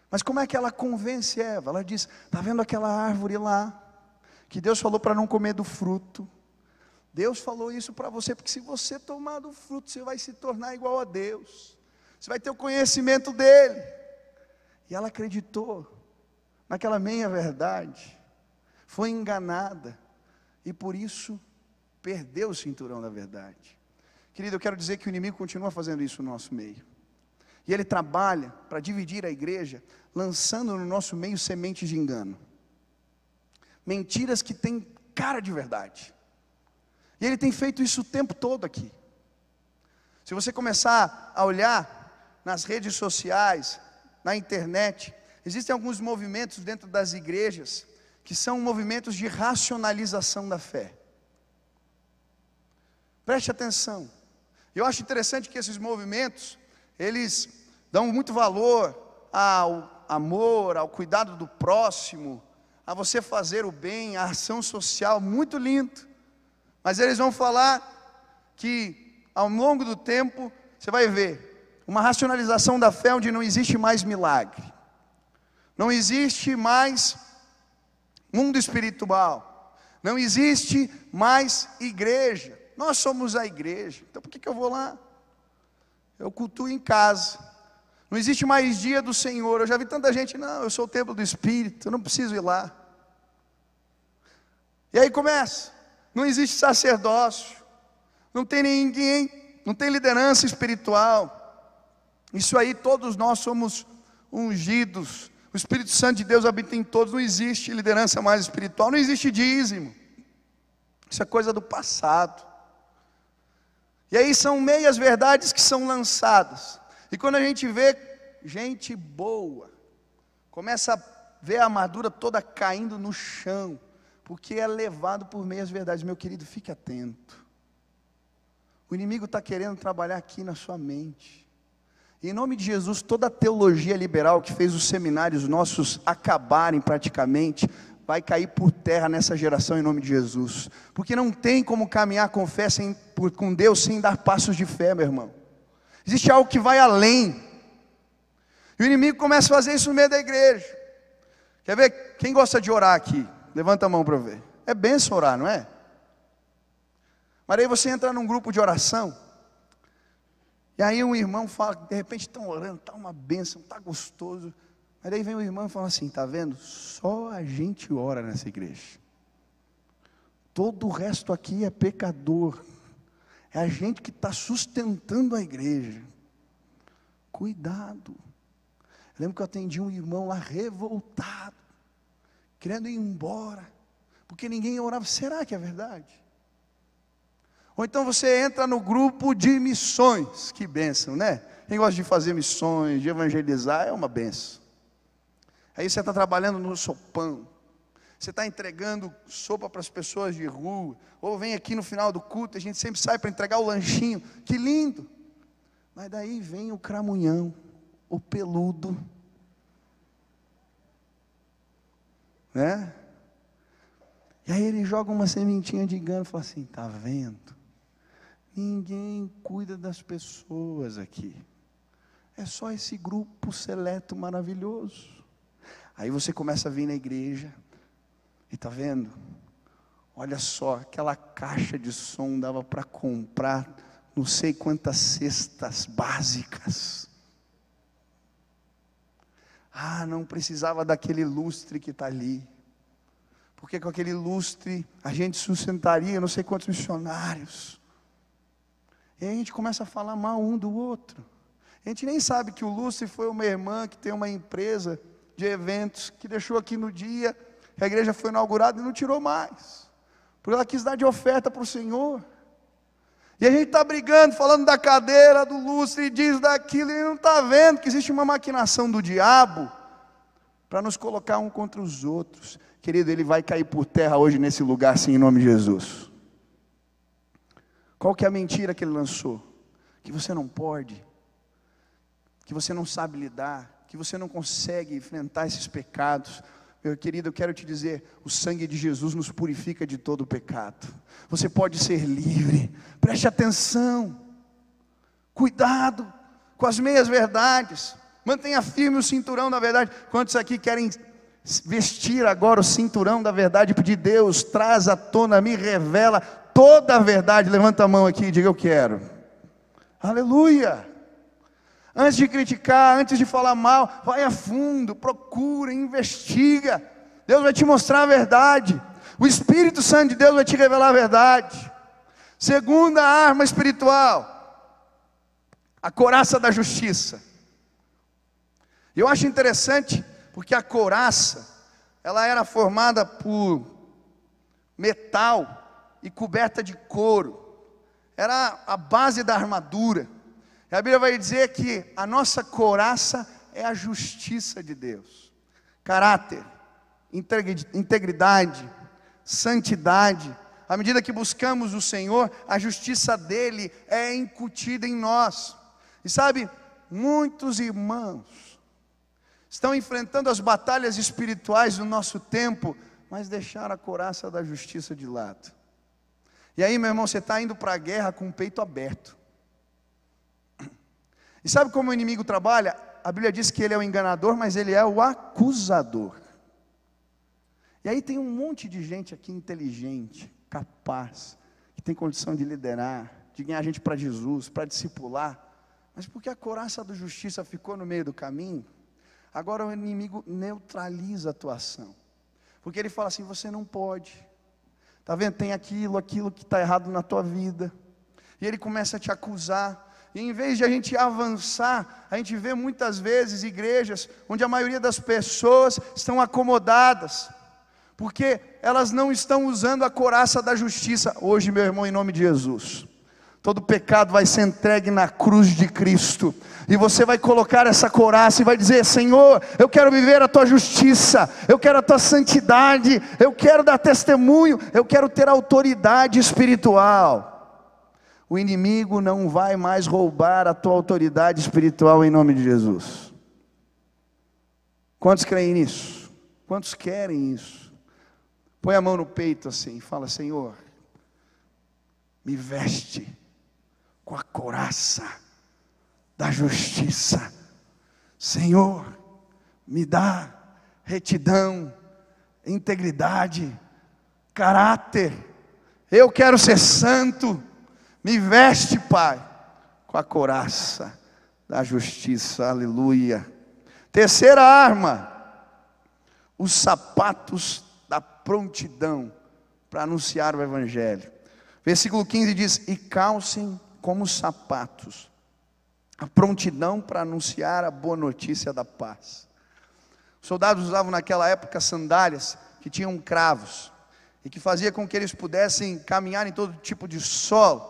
Speaker 1: Mas como é que ela convence Eva? Ela diz: está vendo aquela árvore lá, que Deus falou para não comer do fruto? Deus falou isso para você, porque se você tomar do fruto, você vai se tornar igual a Deus. Você vai ter o conhecimento dele. E ela acreditou naquela meia verdade, foi enganada, e por isso perdeu o cinturão da verdade. Querido, eu quero dizer que o inimigo continua fazendo isso no nosso meio, e ele trabalha para dividir a igreja, lançando no nosso meio sementes de engano, mentiras que têm cara de verdade, e ele tem feito isso o tempo todo aqui. Se você começar a olhar nas redes sociais, na internet, existem alguns movimentos dentro das igrejas que são movimentos de racionalização da fé. Preste atenção. Eu acho interessante que esses movimentos, eles dão muito valor ao amor, ao cuidado do próximo, a você fazer o bem, a ação social, muito lindo. Mas eles vão falar que ao longo do tempo, você vai ver uma racionalização da fé onde não existe mais milagre. Não existe mais mundo espiritual. Não existe mais igreja. Nós somos a igreja. Então por que eu vou lá? Eu cultuo em casa. Não existe mais dia do Senhor. Eu já vi tanta gente, não, eu sou o templo do Espírito, eu não preciso ir lá. E aí começa. Não existe sacerdócio. Não tem ninguém, não tem liderança espiritual. Isso aí, todos nós somos ungidos. O Espírito Santo de Deus habita em todos. Não existe liderança mais espiritual. Não existe dízimo. Isso é coisa do passado. E aí são meias verdades que são lançadas. E quando a gente vê gente boa, começa a ver a armadura toda caindo no chão, porque é levado por meias verdades. Meu querido, fique atento. O inimigo está querendo trabalhar aqui na sua mente. E em nome de Jesus, toda a teologia liberal que fez os seminários nossos acabarem praticamente, vai cair por terra nessa geração em nome de Jesus. Porque não tem como caminhar com fé com Deus sem dar passos de fé, meu irmão. Existe algo que vai além. E o inimigo começa a fazer isso no meio da igreja. Quer ver? Quem gosta de orar aqui? Levanta a mão para eu ver. É benção orar, não é? Mas aí você entra num grupo de oração, e aí um irmão fala, de repente estão orando, está uma bênção, está gostoso. Mas aí vem o irmão e fala assim, está vendo? Só a gente ora nessa igreja. Todo o resto aqui é pecador. É a gente que está sustentando a igreja. Cuidado. Eu lembro que eu atendi um irmão lá revoltado, querendo ir embora, porque ninguém orava. Será que é verdade? Ou então você entra no grupo de missões. Que bênção, né? Quem gosta de fazer missões, de evangelizar, é uma bênção. Aí você está trabalhando no sopão, você está entregando sopa para as pessoas de rua, ou vem aqui no final do culto, a gente sempre sai para entregar o lanchinho, que lindo. Mas daí vem o cramunhão, o peludo, né? E aí ele joga uma sementinha de engano e fala assim, está vendo? Ninguém cuida das pessoas aqui. É só esse grupo seleto maravilhoso. Aí você começa a vir na igreja, e está vendo? Olha só, aquela caixa de som dava para comprar não sei quantas cestas básicas. Ah, não precisava daquele lustre que está ali. Porque com aquele lustre a gente sustentaria não sei quantos missionários. E aí a gente começa a falar mal um do outro. A gente nem sabe que o lustre foi uma irmã que tem uma empresa de eventos, que deixou aqui no dia que a igreja foi inaugurada e não tirou mais, porque ela quis dar de oferta para o Senhor. E a gente está brigando, falando da cadeira, do lustre, e diz daquilo, e não está vendo que existe uma maquinação do diabo, para nos colocar um contra os outros. Querido, ele vai cair por terra hoje nesse lugar, sim, em nome de Jesus. Qual que é a mentira que ele lançou? Que você não pode, que você não sabe lidar, que você não consegue enfrentar esses pecados. Meu querido, eu quero te dizer, o sangue de Jesus nos purifica de todo o pecado. Você pode ser livre. Preste atenção. Cuidado com as meias verdades. Mantenha firme o cinturão da verdade. Quantos aqui querem vestir agora o cinturão da verdade? Pedir, Deus, traz à tona, me revela toda a verdade. Levanta a mão aqui e diga, eu quero. Aleluia. Antes de criticar, antes de falar mal, vai a fundo, procura, investiga. Deus vai te mostrar a verdade. O Espírito Santo de Deus vai te revelar a verdade. Segunda arma espiritual, a couraça da justiça. Eu acho interessante, porque a couraça, ela era formada por metal e coberta de couro. Era a base da armadura. A Bíblia vai dizer que a nossa couraça é a justiça de Deus. Caráter, integridade, santidade. À medida que buscamos o Senhor, a justiça dele é incutida em nós. E sabe, muitos irmãos estão enfrentando as batalhas espirituais do nosso tempo, mas deixaram a couraça da justiça de lado. E aí, meu irmão, você está indo para a guerra com o peito aberto. E sabe como o inimigo trabalha? A Bíblia diz que ele é o enganador, mas ele é o acusador. E aí tem um monte de gente aqui inteligente, capaz, que tem condição de liderar, de ganhar gente para Jesus, para discipular, mas porque a couraça da justiça ficou no meio do caminho, agora o inimigo neutraliza a tua ação, porque ele fala assim: você não pode, está vendo, tem aquilo que está errado na tua vida, e ele começa a te acusar. E em vez de a gente avançar, a gente vê muitas vezes igrejas onde a maioria das pessoas estão acomodadas, porque elas não estão usando a couraça da justiça. Hoje, meu irmão, em nome de Jesus, todo pecado vai ser entregue na cruz de Cristo, e você vai colocar essa couraça e vai dizer: Senhor, eu quero viver a tua justiça, eu quero a tua santidade, eu quero dar testemunho, eu quero ter autoridade espiritual. O inimigo não vai mais roubar a tua autoridade espiritual em nome de Jesus. Quantos creem nisso? Quantos querem isso? Põe a mão no peito assim e fala: Senhor, me veste com a couraça da justiça. Senhor, me dá retidão, integridade, caráter. Eu quero ser santo. Me veste, Pai, com a couraça da justiça. Aleluia. Terceira arma: os sapatos da prontidão para anunciar o Evangelho. Versículo 15 diz: e calcem como sapatos a prontidão para anunciar a boa notícia da paz. Os soldados usavam naquela época sandálias que tinham cravos, e que fazia com que eles pudessem caminhar em todo tipo de solo,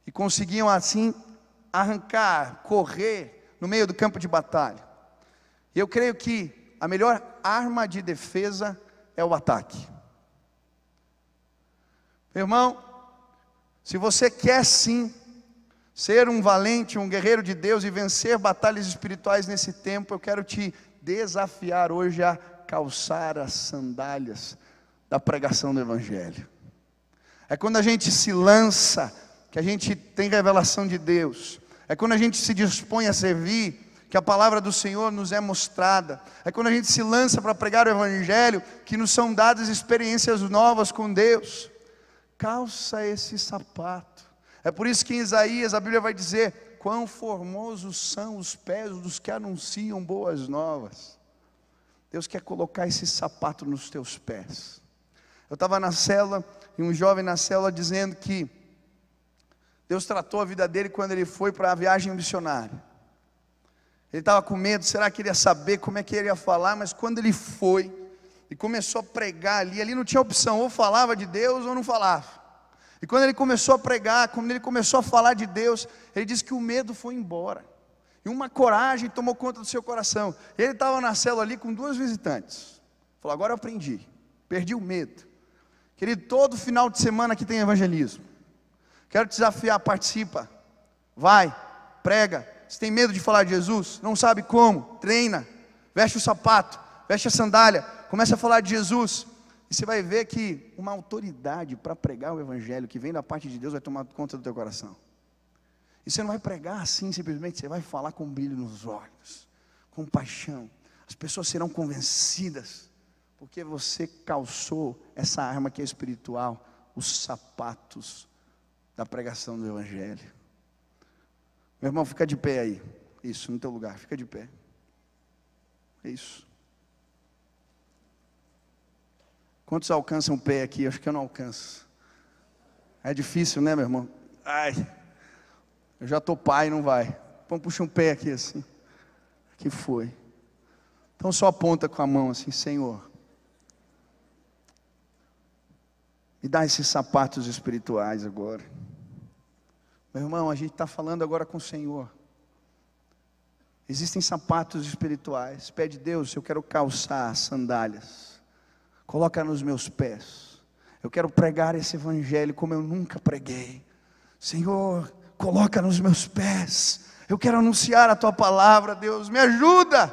Speaker 1: e conseguiam assim arrancar, correr no meio do campo de batalha. E eu creio que a melhor arma de defesa é o ataque. Meu irmão, se você quer sim ser um valente, um guerreiro de Deus e vencer batalhas espirituais nesse tempo, eu quero te desafiar hoje a calçar as sandálias da pregação do Evangelho. É quando a gente se lança que a gente tem revelação de Deus. É quando a gente se dispõe a servir que a palavra do Senhor nos é mostrada. É quando a gente se lança para pregar o Evangelho que nos são dadas experiências novas com Deus. Calça esse sapato. É por isso que em Isaías a Bíblia vai dizer: quão formosos são os pés dos que anunciam boas novas. Deus quer colocar esse sapato nos teus pés. Eu estava na célula, e um jovem na célula dizendo que Deus tratou a vida dele quando ele foi para a viagem missionária. Ele estava com medo, será que ele ia saber como é que ele ia falar? Mas quando ele foi e começou a pregar ali não tinha opção, ou falava de Deus ou não falava. E quando ele começou a pregar, quando ele começou a falar de Deus, ele disse que o medo foi embora, e uma coragem tomou conta do seu coração. Ele estava na célula ali com 2 visitantes. Falou: agora eu aprendi, perdi o medo. Querido, todo final de semana aqui tem evangelismo. Quero te desafiar, participa, vai, prega. Se tem medo de falar de Jesus, não sabe como, treina, veste o sapato, veste a sandália, começa a falar de Jesus, e você vai ver que uma autoridade para pregar o Evangelho, que vem da parte de Deus, vai tomar conta do teu coração. E você não vai pregar assim simplesmente, você vai falar com brilho nos olhos, com paixão. As pessoas serão convencidas, porque você calçou essa arma que é espiritual, os sapatos da pregação do Evangelho. Meu irmão, fica de pé aí. Isso, no teu lugar, fica de pé. É isso. Quantos alcançam o pé aqui? Acho que eu não alcanço. É difícil, né, meu irmão? Ai, eu já estou pai, não vai. Então puxa um pé aqui assim. Que foi? Então só aponta com a mão assim: Senhor, me dá esses sapatos espirituais agora. Meu irmão, a gente está falando agora com o Senhor. Existem sapatos espirituais. Pede: Deus, eu quero calçar as sandálias. Coloca nos meus pés. Eu quero pregar esse Evangelho como eu nunca preguei. Senhor, coloca nos meus pés. Eu quero anunciar a Tua palavra, Deus, me ajuda.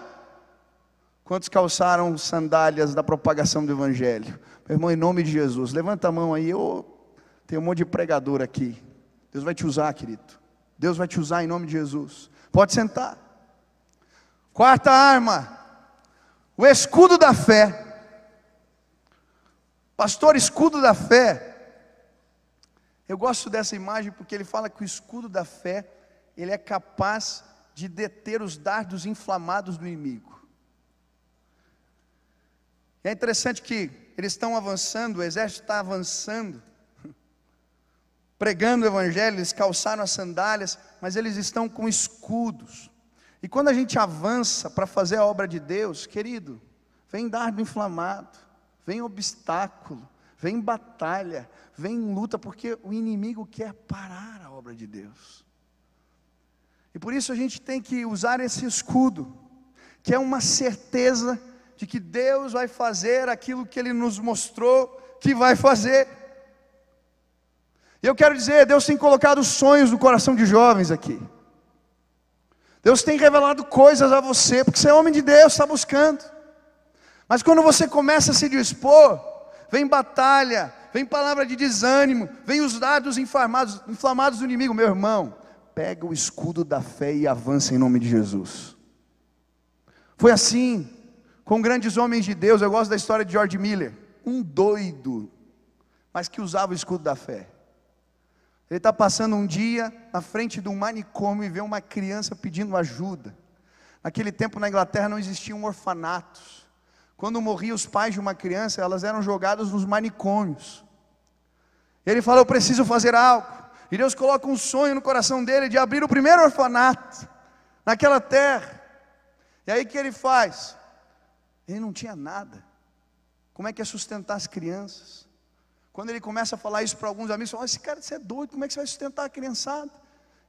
Speaker 1: Quantos calçaram sandálias da propagação do Evangelho? Meu irmão, em nome de Jesus, levanta a mão aí. Tem um monte de pregador aqui. Deus vai te usar, querido. Deus vai te usar em nome de Jesus. Pode sentar. Quarta arma: o escudo da fé Pastor, escudo da fé. Eu gosto dessa imagem porque ele fala que o escudo da fé, ele é capaz de deter os dardos inflamados do inimigo. E é interessante que eles estão avançando, o exército está avançando, pregando o evangelho, eles calçaram as sandálias, mas eles estão com escudos. E quando a gente avança para fazer a obra de Deus, querido, vem dardo inflamado, vem obstáculo, vem batalha, vem luta, porque o inimigo quer parar a obra de Deus. E por isso a gente tem que usar esse escudo, que é uma certeza de que Deus vai fazer aquilo que Ele nos mostrou que vai fazer. E eu quero dizer, Deus tem colocado sonhos no coração de jovens aqui. Deus tem revelado coisas a você, porque você é homem de Deus, está buscando. Mas quando você começa a se dispor, vem batalha, vem palavra de desânimo, vem os dardos inflamados do inimigo. Meu irmão, pega o escudo da fé e avança em nome de Jesus. Foi assim com grandes homens de Deus. Eu gosto da história de George Miller, um doido, mas que usava o escudo da fé. Ele está passando um dia na frente de um manicômio e vê uma criança pedindo ajuda. Naquele tempo na Inglaterra não existiam orfanatos. Quando morriam os pais de uma criança, elas eram jogadas nos manicômios. Ele fala, eu preciso fazer algo. E Deus coloca um sonho no coração dele de abrir o primeiro orfanato naquela terra. E aí o que ele faz? Ele não tinha nada. Como é que é sustentar as crianças? Quando ele começa a falar isso para alguns amigos, falam, esse cara, você é doido, como é que você vai sustentar a criançada?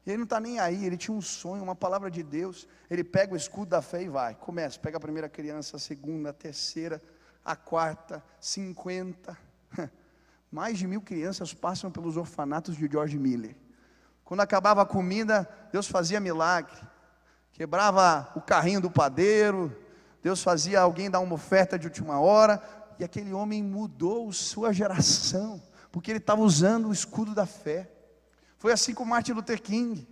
Speaker 1: E ele não está nem aí, ele tinha um sonho, uma palavra de Deus. Ele pega o escudo da fé e vai, começa, pega a primeira criança, a segunda, a terceira, a quarta, 50. Mais de 1000 crianças passam pelos orfanatos de George Miller. Quando acabava a comida, Deus fazia milagre. Quebrava o carrinho do padeiro, Deus fazia alguém dar uma oferta de última hora. E aquele homem mudou sua geração, porque ele estava usando o escudo da fé. Foi assim com Martin Luther King.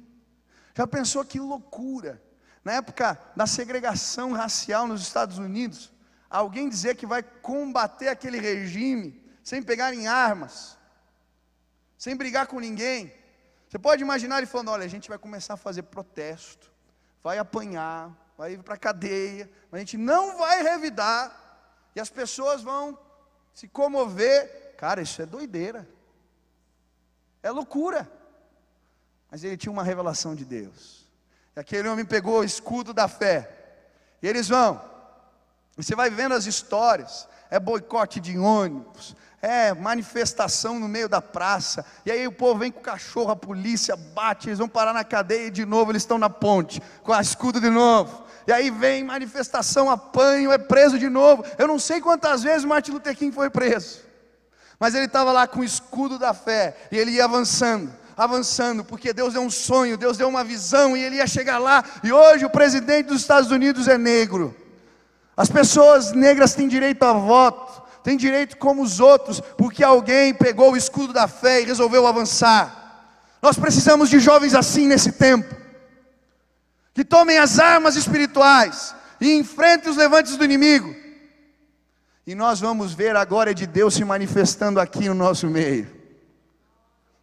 Speaker 1: Já pensou que loucura? Na época da segregação racial nos Estados Unidos, alguém dizer que vai combater aquele regime, sem pegar em armas, sem brigar com ninguém. Você pode imaginar ele falando, olha, a gente vai começar a fazer protesto, vai apanhar, vai ir para a cadeia, mas a gente não vai revidar, e as pessoas vão se comover. Cara, isso é doideira, é loucura. Mas ele tinha uma revelação de Deus, e aquele homem pegou o escudo da fé, e eles vão, e você vai vendo as histórias, é boicote de ônibus, é manifestação no meio da praça, e aí o povo vem com o cachorro, a polícia bate, eles vão parar na cadeia e de novo eles estão na ponte, com a escudo de novo, e aí vem manifestação, apanho, é preso de novo. Eu não sei quantas vezes Martin Luther King foi preso, mas ele estava lá com o escudo da fé, e ele ia avançando, porque Deus deu um sonho, Deus deu uma visão, e ele ia chegar lá. E hoje o presidente dos Estados Unidos é negro. As pessoas negras têm direito a voto, têm direito como os outros, porque alguém pegou o escudo da fé e resolveu avançar. Nós precisamos de jovens assim nesse tempo, que tomem as armas espirituais e enfrentem os levantes do inimigo. E nós vamos ver a glória de Deus se manifestando aqui no nosso meio.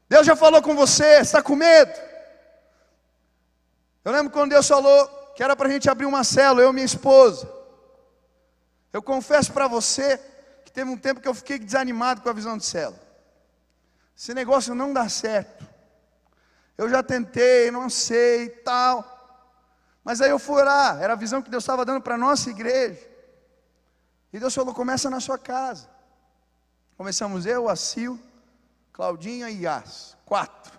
Speaker 1: Deus já falou com você, está com medo? Eu lembro quando Deus falou que era para a gente abrir uma célula, eu e minha esposa. Eu confesso para você que teve um tempo que eu fiquei desanimado com a visão de célula. Esse negócio não dá certo. Eu já tentei, não sei e tal. Mas aí eu fui orar, era a visão que Deus estava dando para a nossa igreja. E Deus falou, começa na sua casa. Começamos eu, a Sil, Claudinha e Yas, 4.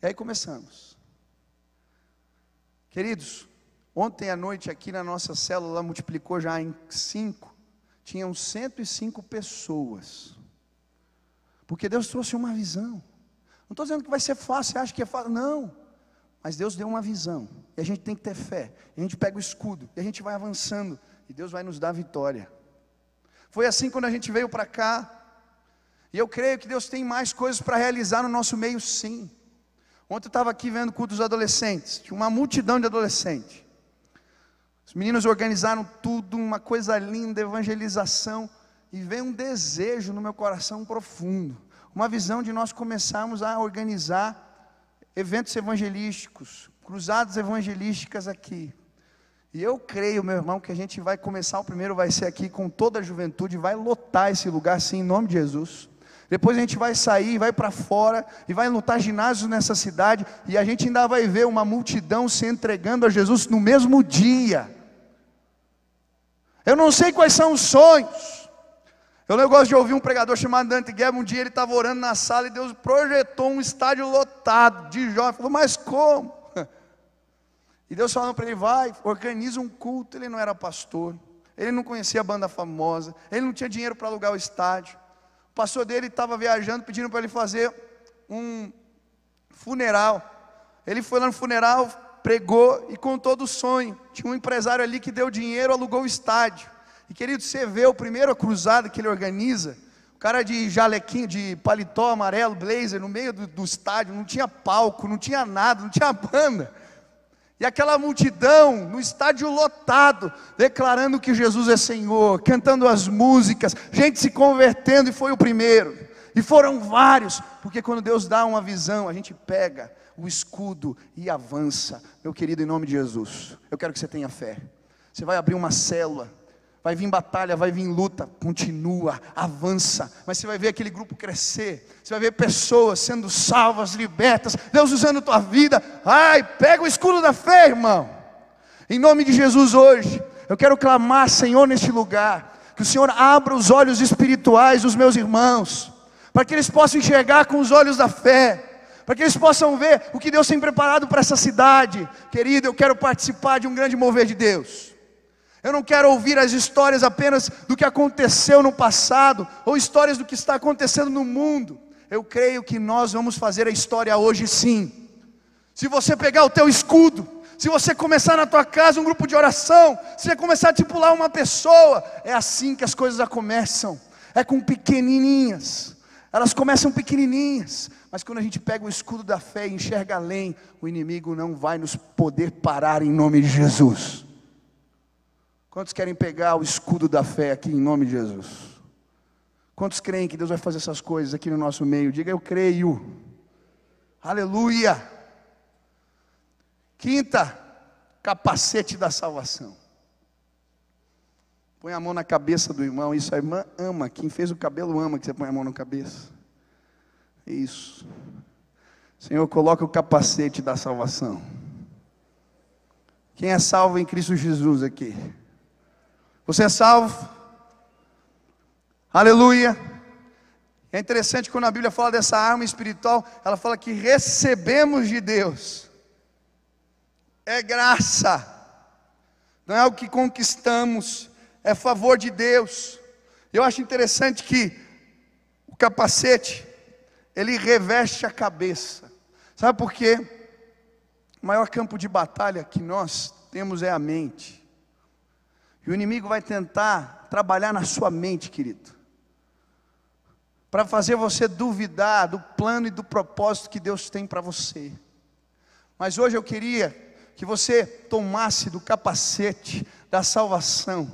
Speaker 1: E aí começamos. Queridos, ontem à noite aqui na nossa célula, multiplicou já em 5, tinham 105 pessoas, porque Deus trouxe uma visão. Não estou dizendo que vai ser fácil, você acha que é fácil, não, mas Deus deu uma visão, e a gente tem que ter fé, e a gente pega o escudo, e a gente vai avançando, e Deus vai nos dar a vitória. Foi assim quando a gente veio para cá, e eu creio que Deus tem mais coisas para realizar no nosso meio, sim. Ontem eu estava aqui vendo o culto dos adolescentes, tinha uma multidão de adolescentes. Os meninos organizaram tudo, uma coisa linda, evangelização. e veio um desejo no meu coração profundo, uma visão de nós começarmos a organizar eventos evangelísticos, cruzadas evangelísticas aqui. E eu creio, meu irmão, que a gente vai começar, o primeiro vai ser aqui com toda a juventude, vai lotar esse lugar sim, em nome de Jesus. Depois a gente vai sair, vai para fora, e vai lotar ginásios nessa cidade, e a gente ainda vai ver uma multidão se entregando a Jesus no mesmo dia. Eu não sei quais são os sonhos. Eu gosto de ouvir um pregador chamado Dante Gebel. Um dia ele estava orando na sala e Deus projetou um estádio lotado de jovens. Falou, mas como? E Deus falando para ele, vai, organiza um culto. Ele não era pastor, ele não conhecia a banda famosa, ele não tinha dinheiro para alugar o estádio. O pastor dele estava viajando, pedindo para ele fazer um funeral. Ele foi lá no funeral, pregou e contou do sonho. Tinha um empresário ali que deu dinheiro, alugou o estádio. E querido, você vê a primeira cruzada que ele organiza, o cara de jalequinho, de paletó amarelo, blazer, no meio do estádio, não tinha palco, não tinha nada, não tinha banda. E aquela multidão no estádio lotado, declarando que Jesus é Senhor, cantando as músicas, gente se convertendo, e foi o primeiro. E foram vários, porque quando Deus dá uma visão, a gente pega o escudo e avança. Meu querido, em nome de Jesus, eu quero que você tenha fé. Você vai abrir uma célula, vai vir batalha, vai vir luta, continua, avança, mas você vai ver aquele grupo crescer, você vai ver pessoas sendo salvas, libertas, Deus usando a tua vida. Ai, pega o escudo da fé, irmão, em nome de Jesus. Hoje, eu quero clamar, Senhor, neste lugar, que o Senhor abra os olhos espirituais dos meus irmãos, para que eles possam enxergar com os olhos da fé, para que eles possam ver o que Deus tem preparado para essa cidade. Querido, eu quero participar de um grande mover de Deus. Eu não quero ouvir as histórias apenas do que aconteceu no passado, ou histórias do que está acontecendo no mundo. Eu creio que nós vamos fazer a história hoje sim. Se você pegar o teu escudo, se você começar na tua casa um grupo de oração, se você começar a discipular uma pessoa, é assim que as coisas começam, é com pequenininhas. Elas começam pequenininhas, mas quando a gente pega o escudo da fé e enxerga além, o inimigo não vai nos poder parar em nome de Jesus. Quantos querem pegar o escudo da fé aqui em nome de Jesus? Quantos creem que Deus vai fazer essas coisas aqui no nosso meio? Diga, eu creio. Aleluia. Quinta, capacete da salvação. Põe a mão na cabeça do irmão. Isso a irmã ama. Quem fez o cabelo ama que você põe a mão na cabeça. Isso. Senhor, coloca o capacete da salvação. Quem é salvo em Cristo Jesus aqui? Você é salvo? Aleluia. É interessante quando a Bíblia fala dessa arma espiritual, ela fala que recebemos de Deus. É graça. Não é o que conquistamos, é favor de Deus. Eu acho interessante que o capacete, ele reveste a cabeça. Sabe por quê? O maior campo de batalha que nós temos é a mente. E o inimigo vai tentar trabalhar na sua mente, querido, para fazer você duvidar do plano e do propósito que Deus tem para você. Mas hoje eu queria que você tomasse do capacete da salvação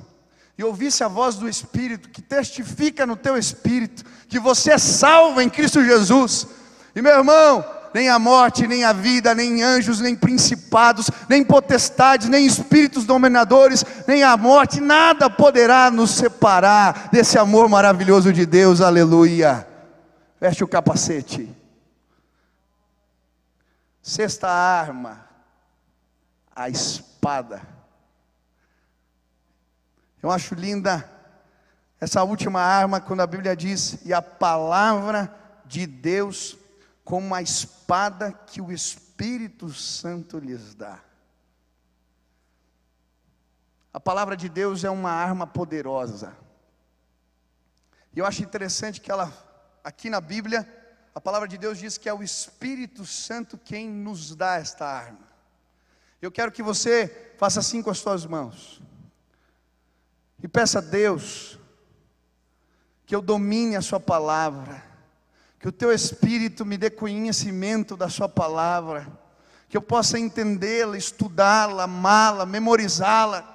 Speaker 1: e ouvisse a voz do Espírito, que testifica no teu espírito que você é salvo em Cristo Jesus. E meu irmão, nem a morte, nem a vida, nem anjos, nem principados, nem potestades, nem espíritos dominadores, nem a morte, nada poderá nos separar desse amor maravilhoso de Deus. Aleluia. Veste o capacete. Sexta arma, a espada. Eu acho linda essa última arma, quando a Bíblia diz, e a palavra de Deus como a espada que o Espírito Santo lhes dá. A palavra de Deus é uma arma poderosa. E eu acho interessante que ela, aqui na Bíblia, a palavra de Deus diz que é o Espírito Santo quem nos dá esta arma. Eu quero que você faça assim com as suas mãos e peça a Deus que eu domine a sua palavra, que o teu Espírito me dê conhecimento da sua palavra, que eu possa entendê-la, estudá-la, amá-la, memorizá-la.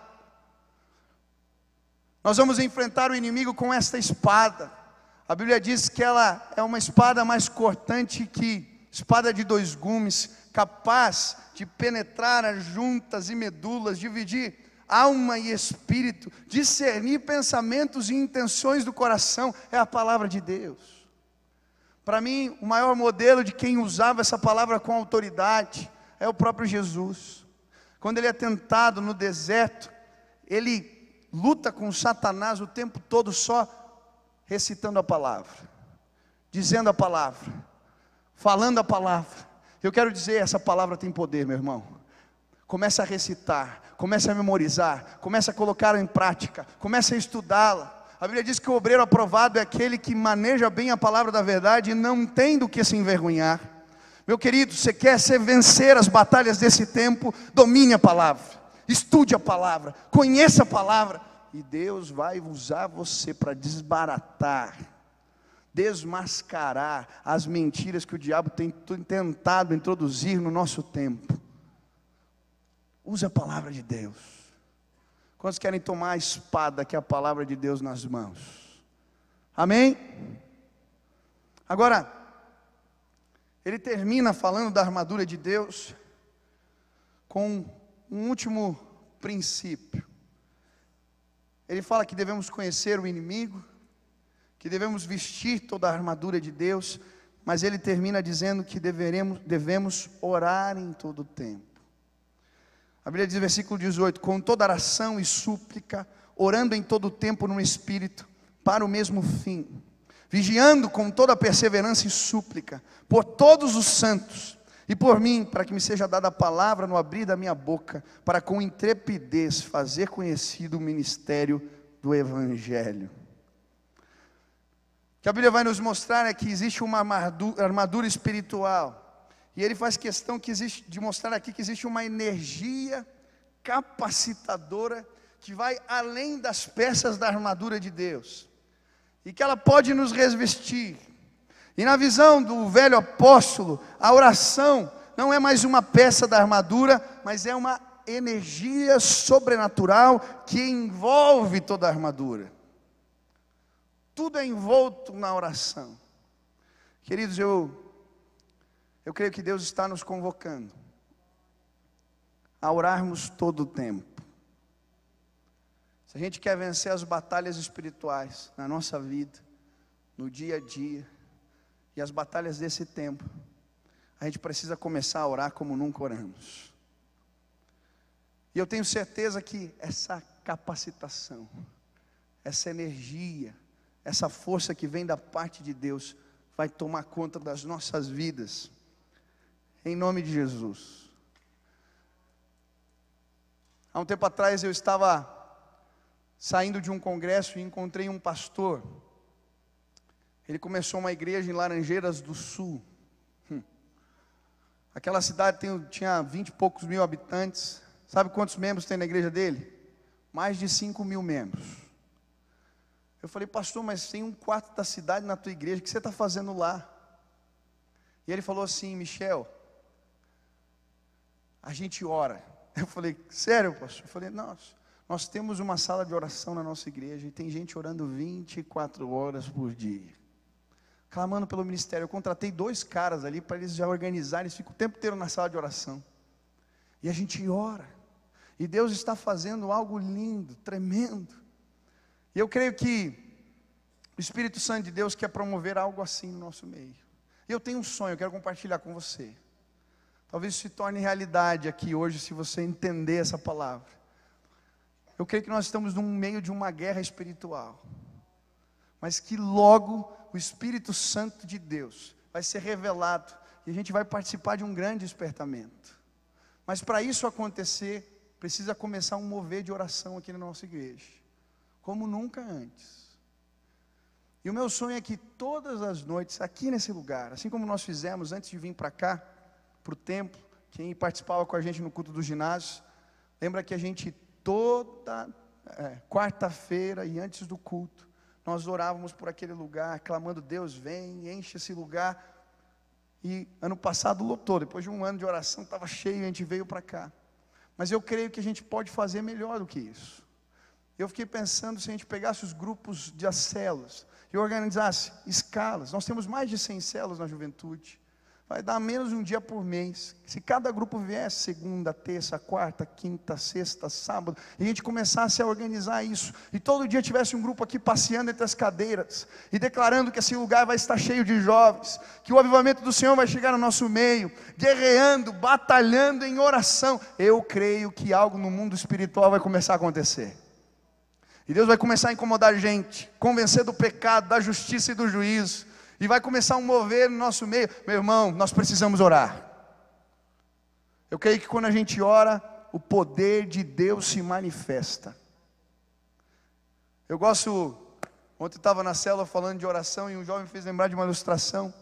Speaker 1: Nós vamos enfrentar o inimigo com esta espada. A Bíblia diz que ela é uma espada mais cortante que espada de dois gumes, capaz de penetrar as juntas e medulas, dividir alma e espírito, discernir pensamentos e intenções do coração. É a palavra de Deus. Para mim, o maior modelo de quem usava essa palavra com autoridade é o próprio Jesus. Quando ele é tentado no deserto, ele luta com Satanás o tempo todo só recitando a palavra, dizendo a palavra, falando a palavra. Eu quero dizer, essa palavra tem poder, meu irmão. Comece a recitar, comece a memorizar, comece a colocá-la em prática, comece a estudá-la. A Bíblia diz que o obreiro aprovado é aquele que maneja bem a palavra da verdade e não tem do que se envergonhar. Meu querido, você quer vencer as batalhas desse tempo? Domine a palavra, estude a palavra, conheça a palavra, e Deus vai usar você para desbaratar, desmascarar as mentiras que o diabo tem tentado introduzir no nosso tempo. Use a palavra de Deus. Quantos querem tomar a espada, que é a palavra de Deus, nas mãos? Amém? Agora, ele termina falando da armadura de Deus com um último princípio. Ele fala que devemos conhecer o inimigo, que devemos vestir toda a armadura de Deus, mas ele termina dizendo que devemos orar em todo o tempo. A Bíblia diz, versículo 18, com toda oração e súplica, orando em todo o tempo no Espírito, para o mesmo fim, vigiando com toda perseverança e súplica, por todos os santos, e por mim, para que me seja dada a palavra no abrir da minha boca, para com intrepidez fazer conhecido o ministério do Evangelho. O que a Bíblia vai nos mostrar é que existe uma armadura espiritual, e ele faz questão de mostrar aqui que existe uma energia capacitadora, que vai além das peças da armadura de Deus, e que ela pode nos revestir. E na visão do velho apóstolo, a oração não é mais uma peça da armadura, mas é uma energia sobrenatural que envolve toda a armadura. Tudo é envolto na oração. Queridos, eu creio que Deus está nos convocando a orarmos todo o tempo. Se a gente quer vencer as batalhas espirituais na nossa vida, no dia a dia, e as batalhas desse tempo, a gente precisa começar a orar como nunca oramos. E eu tenho certeza que essa capacitação, essa energia, essa força que vem da parte de Deus, vai tomar conta das nossas vidas, em nome de Jesus. Há um tempo atrás eu estava saindo de um congresso e encontrei um pastor. Ele começou uma igreja em Laranjeiras do Sul. Aquela cidade tinha 20 e poucos mil habitantes. Sabe quantos membros tem na igreja dele? Mais de 5 mil membros. Eu falei, pastor, mas tem 1/4 da cidade na tua igreja, o que você está fazendo lá? E ele falou assim, Michel, a gente ora. Eu falei, sério, pastor? Eu falei, nós temos uma sala de oração na nossa igreja, e tem gente orando 24 horas por dia, clamando pelo ministério. Eu contratei 2 caras ali, para eles já organizarem, eles ficam o tempo inteiro na sala de oração, e a gente ora, e Deus está fazendo algo lindo, tremendo, e eu creio que o Espírito Santo de Deus quer promover algo assim no nosso meio. E eu tenho um sonho, eu quero compartilhar com você. Talvez isso se torne realidade aqui hoje, se você entender essa palavra. Eu creio que nós estamos no meio de uma guerra espiritual, mas que logo o Espírito Santo de Deus vai ser revelado, e a gente vai participar de um grande despertamento. Mas para isso acontecer, precisa começar um mover de oração aqui na nossa igreja, como nunca antes. E o meu sonho é que todas as noites, aqui nesse lugar, assim como nós fizemos antes de vir para cá, para o templo, quem participava com a gente no culto do ginásio, lembra que a gente toda quarta-feira e antes do culto, nós orávamos por aquele lugar, clamando, Deus vem, enche esse lugar. E ano passado lotou, depois de um ano de oração, estava cheio, a gente veio para cá. Mas eu creio que a gente pode fazer melhor do que isso. Eu fiquei pensando, se a gente pegasse os grupos de células e organizasse escalas, nós temos mais de 100 células na juventude, vai dar menos de um dia por mês. Se cada grupo viesse segunda, terça, quarta, quinta, sexta, sábado, e a gente começasse a organizar isso, e todo dia tivesse um grupo aqui passeando entre as cadeiras, e declarando que esse lugar vai estar cheio de jovens, que o avivamento do Senhor vai chegar no nosso meio, guerreando, batalhando em oração, eu creio que algo no mundo espiritual vai começar a acontecer. E Deus vai começar a incomodar a gente, convencer do pecado, da justiça e do juízo, e vai começar a mover no nosso meio. Meu irmão, nós precisamos orar. Eu creio que quando a gente ora, o poder de Deus se manifesta. Eu gosto, ontem estava na célula falando de oração, e um jovem me fez lembrar de uma ilustração.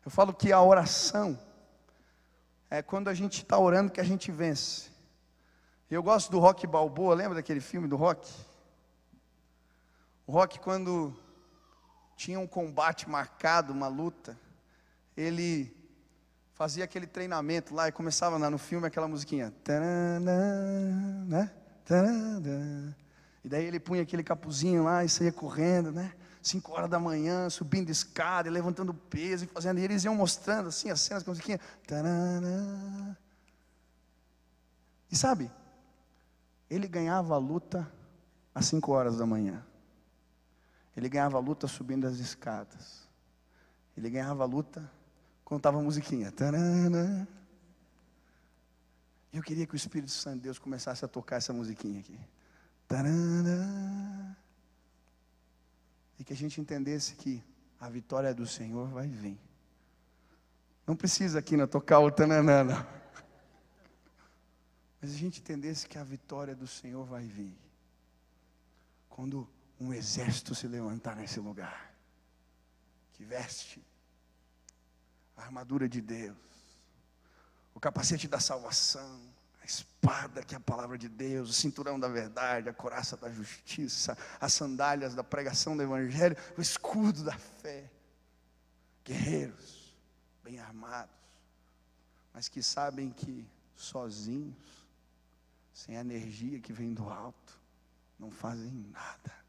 Speaker 1: Eu falo que a oração é quando a gente está orando que a gente vence. Eu gosto do Rocky Balboa, lembra daquele filme do Rocky? O Rocky, quando tinha um combate marcado, uma luta, ele fazia aquele treinamento lá e começava a andar no filme aquela musiquinha, né? E daí ele punha aquele capuzinho lá e saía correndo, né? 5 horas da manhã, subindo escada, e levantando peso e fazendo, e eles iam mostrando assim as cenas com a musiquinha, e sabe, ele ganhava a luta às 5 horas da manhã. Ele ganhava a luta subindo as escadas. Ele ganhava a luta quando estava a musiquinha. E eu queria que o Espírito Santo de Deus começasse a tocar essa musiquinha aqui. E que a gente entendesse que a vitória do Senhor vai vir. Não precisa aqui não tocar o tananã, não. Mas a gente entendesse que a vitória do Senhor vai vir. Quando um exército se levantar nesse lugar, que veste a armadura de Deus, o capacete da salvação, a espada que é a palavra de Deus, o cinturão da verdade, a couraça da justiça, as sandálias da pregação do evangelho, o escudo da fé, guerreiros, bem armados, mas que sabem que sozinhos, sem a energia que vem do alto, não fazem nada.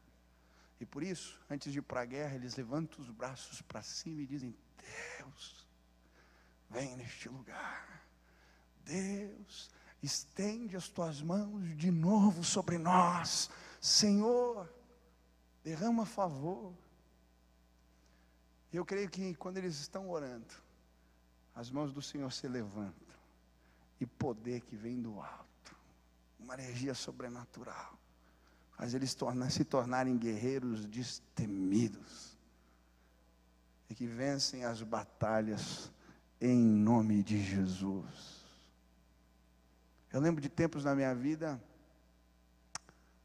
Speaker 1: E por isso, antes de ir para a guerra, eles levantam os braços para cima e dizem: Deus, vem neste lugar. Deus, estende as tuas mãos de novo sobre nós. Senhor, derrama favor. Eu creio que quando eles estão orando, as mãos do Senhor se levantam, e poder que vem do alto, uma energia sobrenatural, faz eles se tornarem guerreiros destemidos, e que vencem as batalhas em nome de Jesus. Eu lembro de tempos na minha vida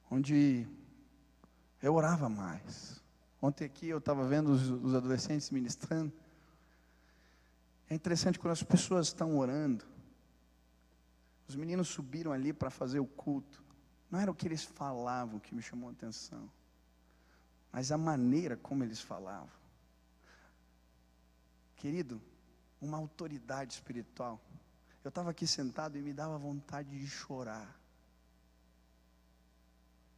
Speaker 1: onde eu orava mais. Ontem aqui eu estava vendo os adolescentes ministrando. É interessante quando as pessoas estão orando. Os meninos subiram ali para fazer o culto. Não era o que eles falavam que me chamou a atenção, mas a maneira como eles falavam. Querido, uma autoridade espiritual. Eu estava aqui sentado e me dava vontade de chorar,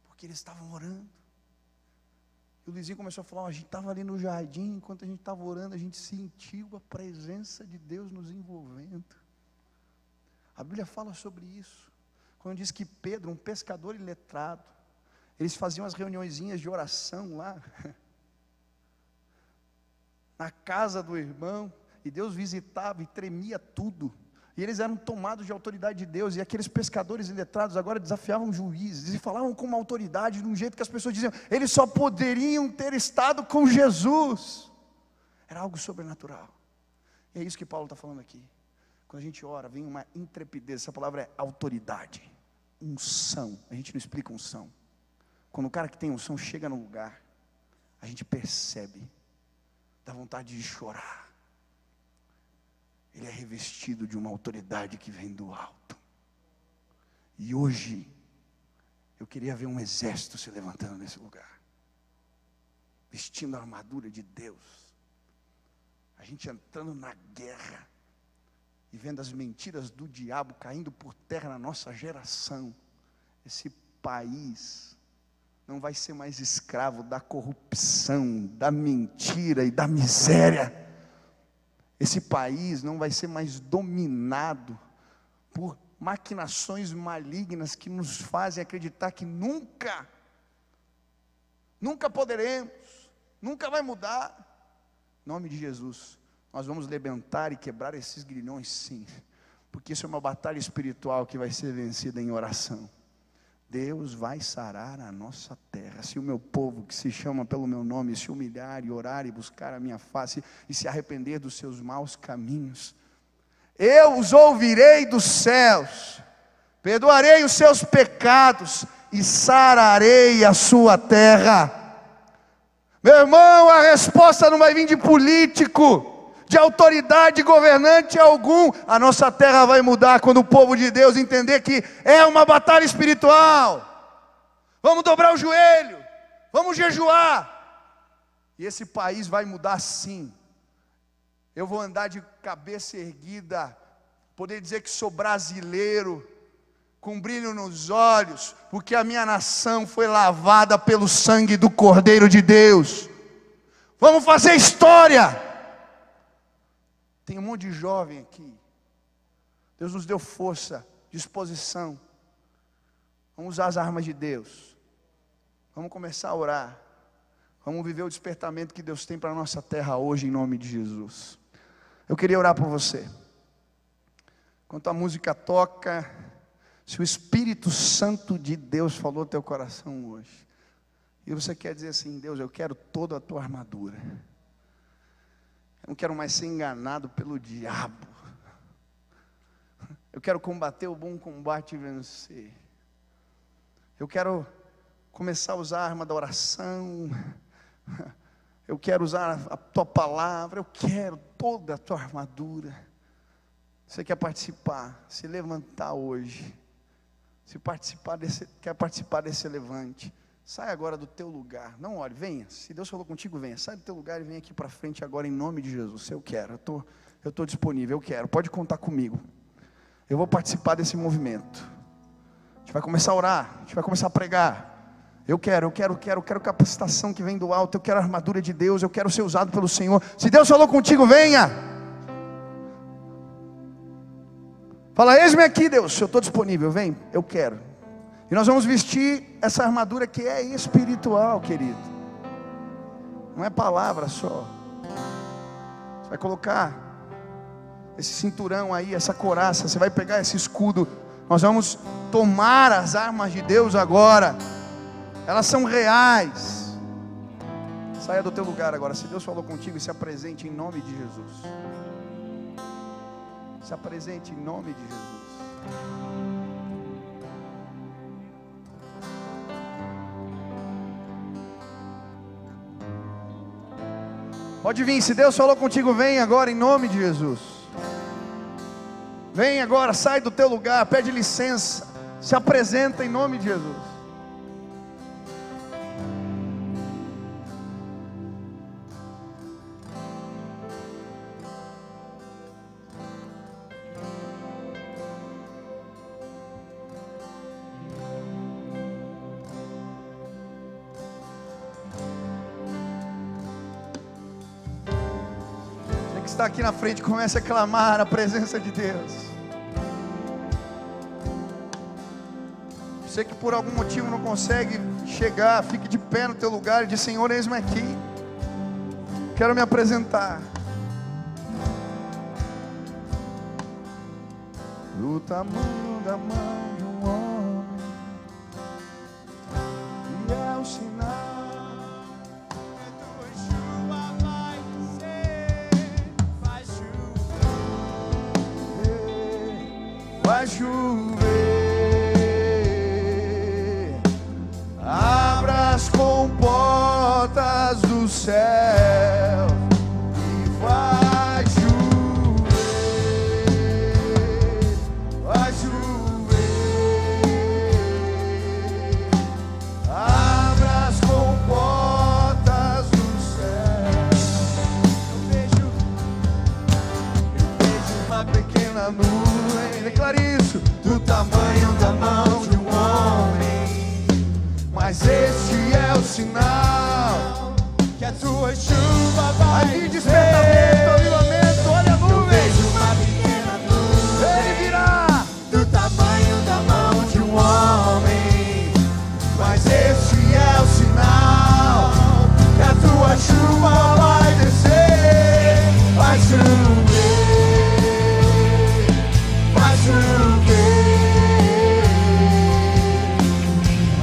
Speaker 1: porque eles estavam orando. E o Luizinho começou a falar: a gente estava ali no jardim, enquanto a gente estava orando, a gente sentiu a presença de Deus nos envolvendo. A Bíblia fala sobre isso, quando diz que Pedro, um pescador iletrado, eles faziam as reuniõezinhas de oração lá, na casa do irmão, e Deus visitava e tremia tudo, e eles eram tomados de autoridade de Deus, e aqueles pescadores iletrados agora desafiavam juízes, e falavam com uma autoridade, de um jeito que as pessoas diziam, eles só poderiam ter estado com Jesus. Era algo sobrenatural. E é isso que Paulo está falando aqui. Quando a gente ora, vem uma intrepidez. Essa palavra é autoridade, unção. A gente não explica unção. Quando o cara que tem unção chega no lugar, a gente percebe, dá vontade de chorar. Ele é revestido de uma autoridade que vem do alto. E hoje, eu queria ver um exército se levantando nesse lugar, vestindo a armadura de Deus, a gente entrando na guerra, e vendo as mentiras do diabo caindo por terra na nossa geração, esse país não vai ser mais escravo da corrupção, da mentira e da miséria. Esse país não vai ser mais dominado por maquinações malignas que nos fazem acreditar que nunca poderemos, nunca vai mudar. Em nome de Jesus, nós vamos levantar e quebrar esses grilhões, sim, porque isso é uma batalha espiritual que vai ser vencida em oração. Deus vai sarar a nossa terra, se o meu povo que se chama pelo meu nome se humilhar e orar e buscar a minha face e se arrepender dos seus maus caminhos. Eu os ouvirei dos céus, perdoarei os seus pecados e sararei a sua terra. Meu irmão, a resposta não vai vir de político, de autoridade, de governante algum. A nossa terra vai mudar quando o povo de Deus entender que é uma batalha espiritual. Vamos dobrar o joelho, vamos jejuar, e esse país vai mudar sim. Eu vou andar de cabeça erguida, poder dizer que sou brasileiro, com brilho nos olhos, porque a minha nação foi lavada pelo sangue do Cordeiro de Deus. Vamos fazer história. Tem um monte de jovem aqui. Deus nos deu força, disposição. Vamos usar as armas de Deus. Vamos começar a orar. Vamos viver o despertamento que Deus tem para a nossa terra hoje, em nome de Jesus. Eu queria orar por você. Enquanto a música toca, se o Espírito Santo de Deus falou ao teu coração hoje, e você quer dizer assim: Deus, eu quero toda a tua armadura. Eu não quero mais ser enganado pelo diabo. Eu quero combater o bom combate e vencer. Eu quero começar a usar a arma da oração. Eu quero usar a tua palavra. Eu quero toda a tua armadura. Você quer participar? Se levantar hoje. Quer participar desse levante? Sai agora do teu lugar. Não olhe, venha. Se Deus falou contigo, venha. Sai do teu lugar e vem aqui para frente agora em nome de Jesus. Eu quero, eu estou disponível, eu quero. Pode contar comigo. Eu vou participar desse movimento. A gente vai começar a orar, a gente vai começar a pregar. Eu quero capacitação que vem do alto. Eu quero a armadura de Deus, eu quero ser usado pelo Senhor. Se Deus falou contigo, venha. Fala: eis-me aqui, Deus, eu estou disponível, vem, eu quero. E nós vamos vestir essa armadura que é espiritual, querido. Não é palavra só. Você vai colocar esse cinturão aí, essa couraça, você vai pegar esse escudo. Nós vamos tomar as armas de Deus agora. Elas são reais. Saia do teu lugar agora. Se Deus falou contigo, se apresente em nome de Jesus. Se apresente em nome de Jesus. Pode vir, se Deus falou contigo, vem agora em nome de Jesus. Vem agora, sai do teu lugar, pede licença, se apresenta em nome de Jesus. Está aqui na frente, comece a clamar a presença de Deus. Você que por algum motivo não consegue chegar, fique de pé no teu lugar e diz: Senhor, eis-me aqui, quero me apresentar. Do tamanho da mão de um homem, e é o sinal. Vai chover, abra as comportas do céu e vai chover, vai chover, abra as comportas do céu. Eu vejo uma pequena nuvem. Declare isso. Do tamanho da mão de um homem, mas este é o sinal
Speaker 2: que a tua chuva vai
Speaker 1: aí despertamento, avivamento, olha a nuvem.
Speaker 2: Vejo uma pequena nuvem,
Speaker 1: Ele virá
Speaker 2: do tamanho da mão de um homem,
Speaker 1: mas este é o sinal
Speaker 2: que a tua chuva vai descer, vai chover, vai chover.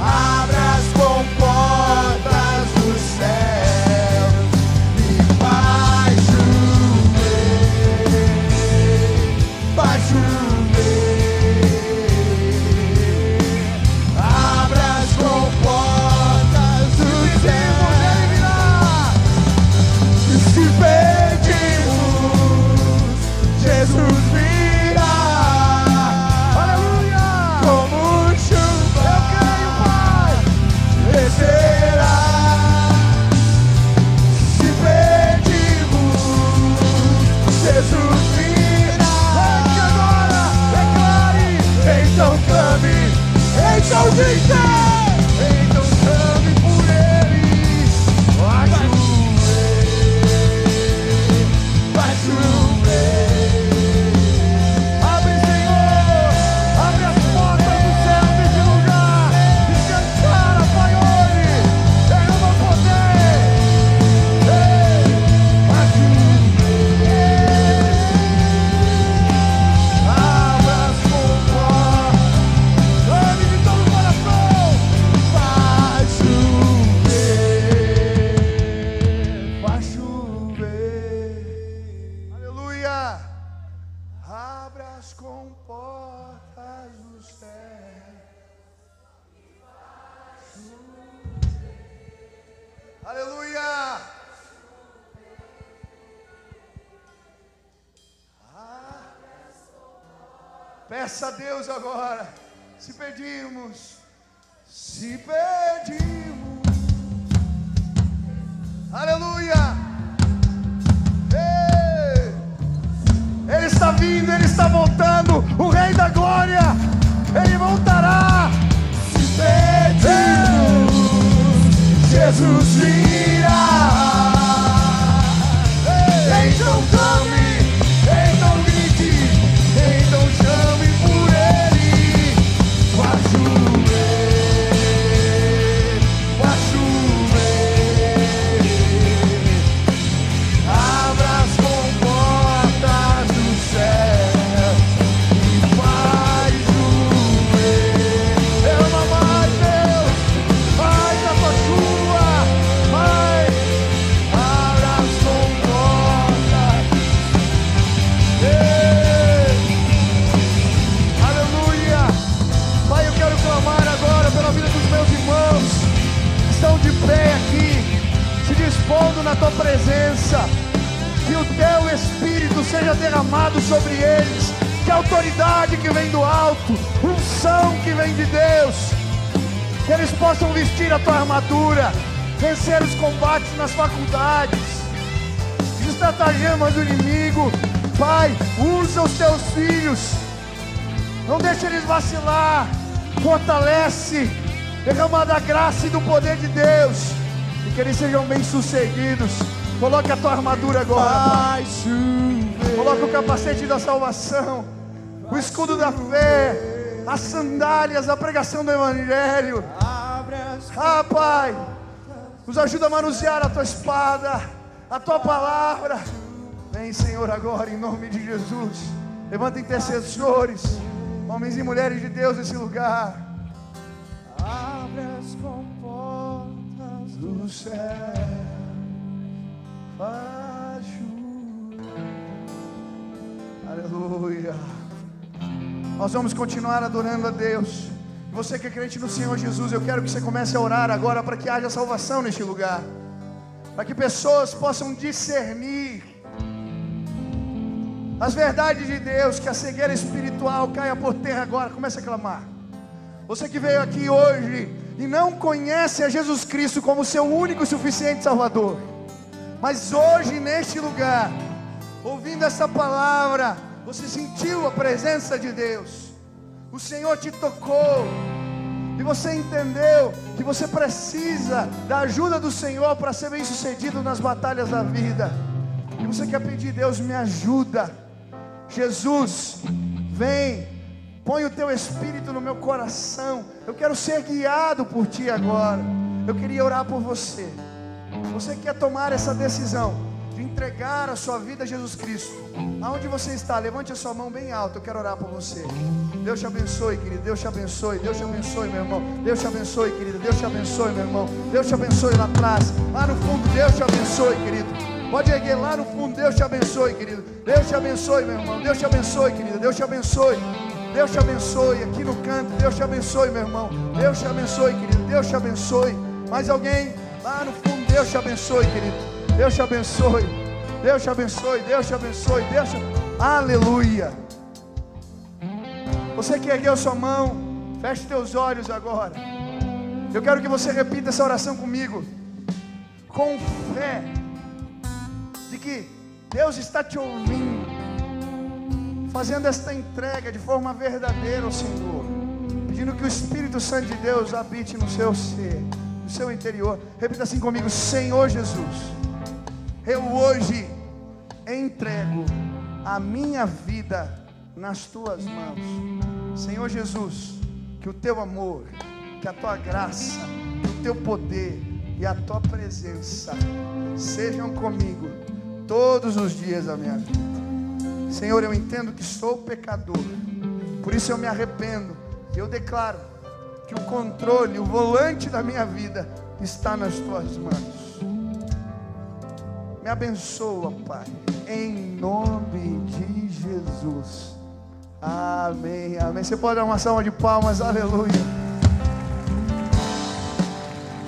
Speaker 2: Abra as comportas do céu e vai chover, vai chover. Abra as comportas do céu. E se pedimos, Jesus virá.
Speaker 1: aleluia.
Speaker 2: Como chuva,
Speaker 1: Eu creio, Pai.
Speaker 2: descerá. Se pedimos, Jesus virá.
Speaker 1: Cante agora, declare.
Speaker 2: Então clame, então diga.
Speaker 1: Então chame por ele. Vai chover,
Speaker 2: Vai chover.
Speaker 1: abre, Senhor, abre as portas do céu nesse lugar. Descansara, Pai, hoje. Derrama poder. Ei, vai chover. Abra as comportas. Ame de todo o coração.
Speaker 2: Vai chover.
Speaker 1: Vai chover. Aleluia. Abra as comportas do céu. Aleluia. Peça a Deus agora. Se pedimos. Aleluia. Ei. Ele está vindo, ele está voltando. O Rei da Glória, ele voltará.
Speaker 2: Se pedimos, Jesus virá. Então clame,
Speaker 1: Então grite, então chame por ele.
Speaker 2: vai chover, vai chover.
Speaker 1: Abra as comportas do céu e vai chover. Derrama mais, Deus, mais a tua chuva, mais. Abra as comportas. Ei. Aleluia. Pai, eu quero clamar agora pela vida dos meus irmãos que estão de pé aqui, se dispondo na tua presença. Que o teu Espírito seja derramado sobre eles, que a autoridade que vem do alto, unção que vem de Deus, que eles possam vestir a tua armadura, vencer os combates nas faculdades, os estratagemas do inimigo. Pai, usa os teus filhos, não deixe eles vacilar, fortalece, derrama da graça e do poder de Deus, e que eles sejam bem-sucedidos. Coloque a tua armadura agora, Pai.
Speaker 2: Vai chover.
Speaker 1: Coloca o capacete da salvação, o escudo da fé, as sandálias, a pregação do Evangelho.
Speaker 2: Abre as
Speaker 1: Ah, Pai, nos ajuda a manusear a tua espada, a tua palavra. Vem, Senhor, agora, em nome de Jesus. Levanta intercessores, homens e mulheres de Deus nesse lugar.
Speaker 2: Abre as comportas do céu.
Speaker 1: Faz chover. Aleluia. Nós vamos continuar adorando a Deus. Você que é crente no Senhor Jesus, eu quero que você comece a orar agora para que haja salvação neste lugar, para que pessoas possam discernir as verdades de Deus, que a cegueira espiritual caia por terra agora. Comece a clamar. Você que veio aqui hoje e não conhece a Jesus Cristo como seu único e suficiente Salvador, mas hoje neste lugar, ouvindo essa palavra, você sentiu a presença de Deus, o Senhor te tocou, e você entendeu que você precisa da ajuda do Senhor para ser bem sucedido nas batalhas da vida, e você quer pedir: Deus, me ajuda. Jesus, vem, põe o teu Espírito no meu coração, eu quero ser guiado por Ti agora. Eu queria orar por você. Você quer tomar essa decisão de entregar a sua vida a Jesus Cristo? Aonde você está, levante a sua mão bem alta, eu quero orar por você. Deus te abençoe, querido, Deus te abençoe, Deus te abençoe, meu irmão. Deus te abençoe, querido, Deus te abençoe, meu irmão. Deus te abençoe lá atrás, lá no fundo, Deus te abençoe, querido. Pode erguer lá no fundo, Deus te abençoe, querido. Deus te abençoe, meu irmão. Deus te abençoe, querido, Deus te abençoe. Deus te abençoe, aqui no canto, Deus te abençoe, meu irmão. Deus te abençoe, querido, Deus te abençoe. Mais alguém? Lá no fundo, Deus te abençoe, querido. Deus te abençoe. Deus te abençoe, Deus te abençoe, Deus te... Aleluia. Você que ergueu sua mão, feche teus olhos agora. Eu quero que você repita essa oração comigo, com fé, de que Deus está te ouvindo, fazendo esta entrega de forma verdadeira ao Senhor, pedindo que o Espírito Santo de Deus habite no seu ser, no seu interior. Repita assim comigo: Senhor Jesus, eu hoje entrego a minha vida nas Tuas mãos. Senhor Jesus, que o Teu amor, que a Tua graça, que o Teu poder e a Tua presença sejam comigo todos os dias da minha vida. Senhor, eu entendo que sou pecador, por isso eu me arrependo, e eu declaro que o controle, o volante da minha vida está nas Tuas mãos. Me abençoa, Pai, em nome de Jesus. Amém, amém. Você pode dar uma salva de palmas, aleluia.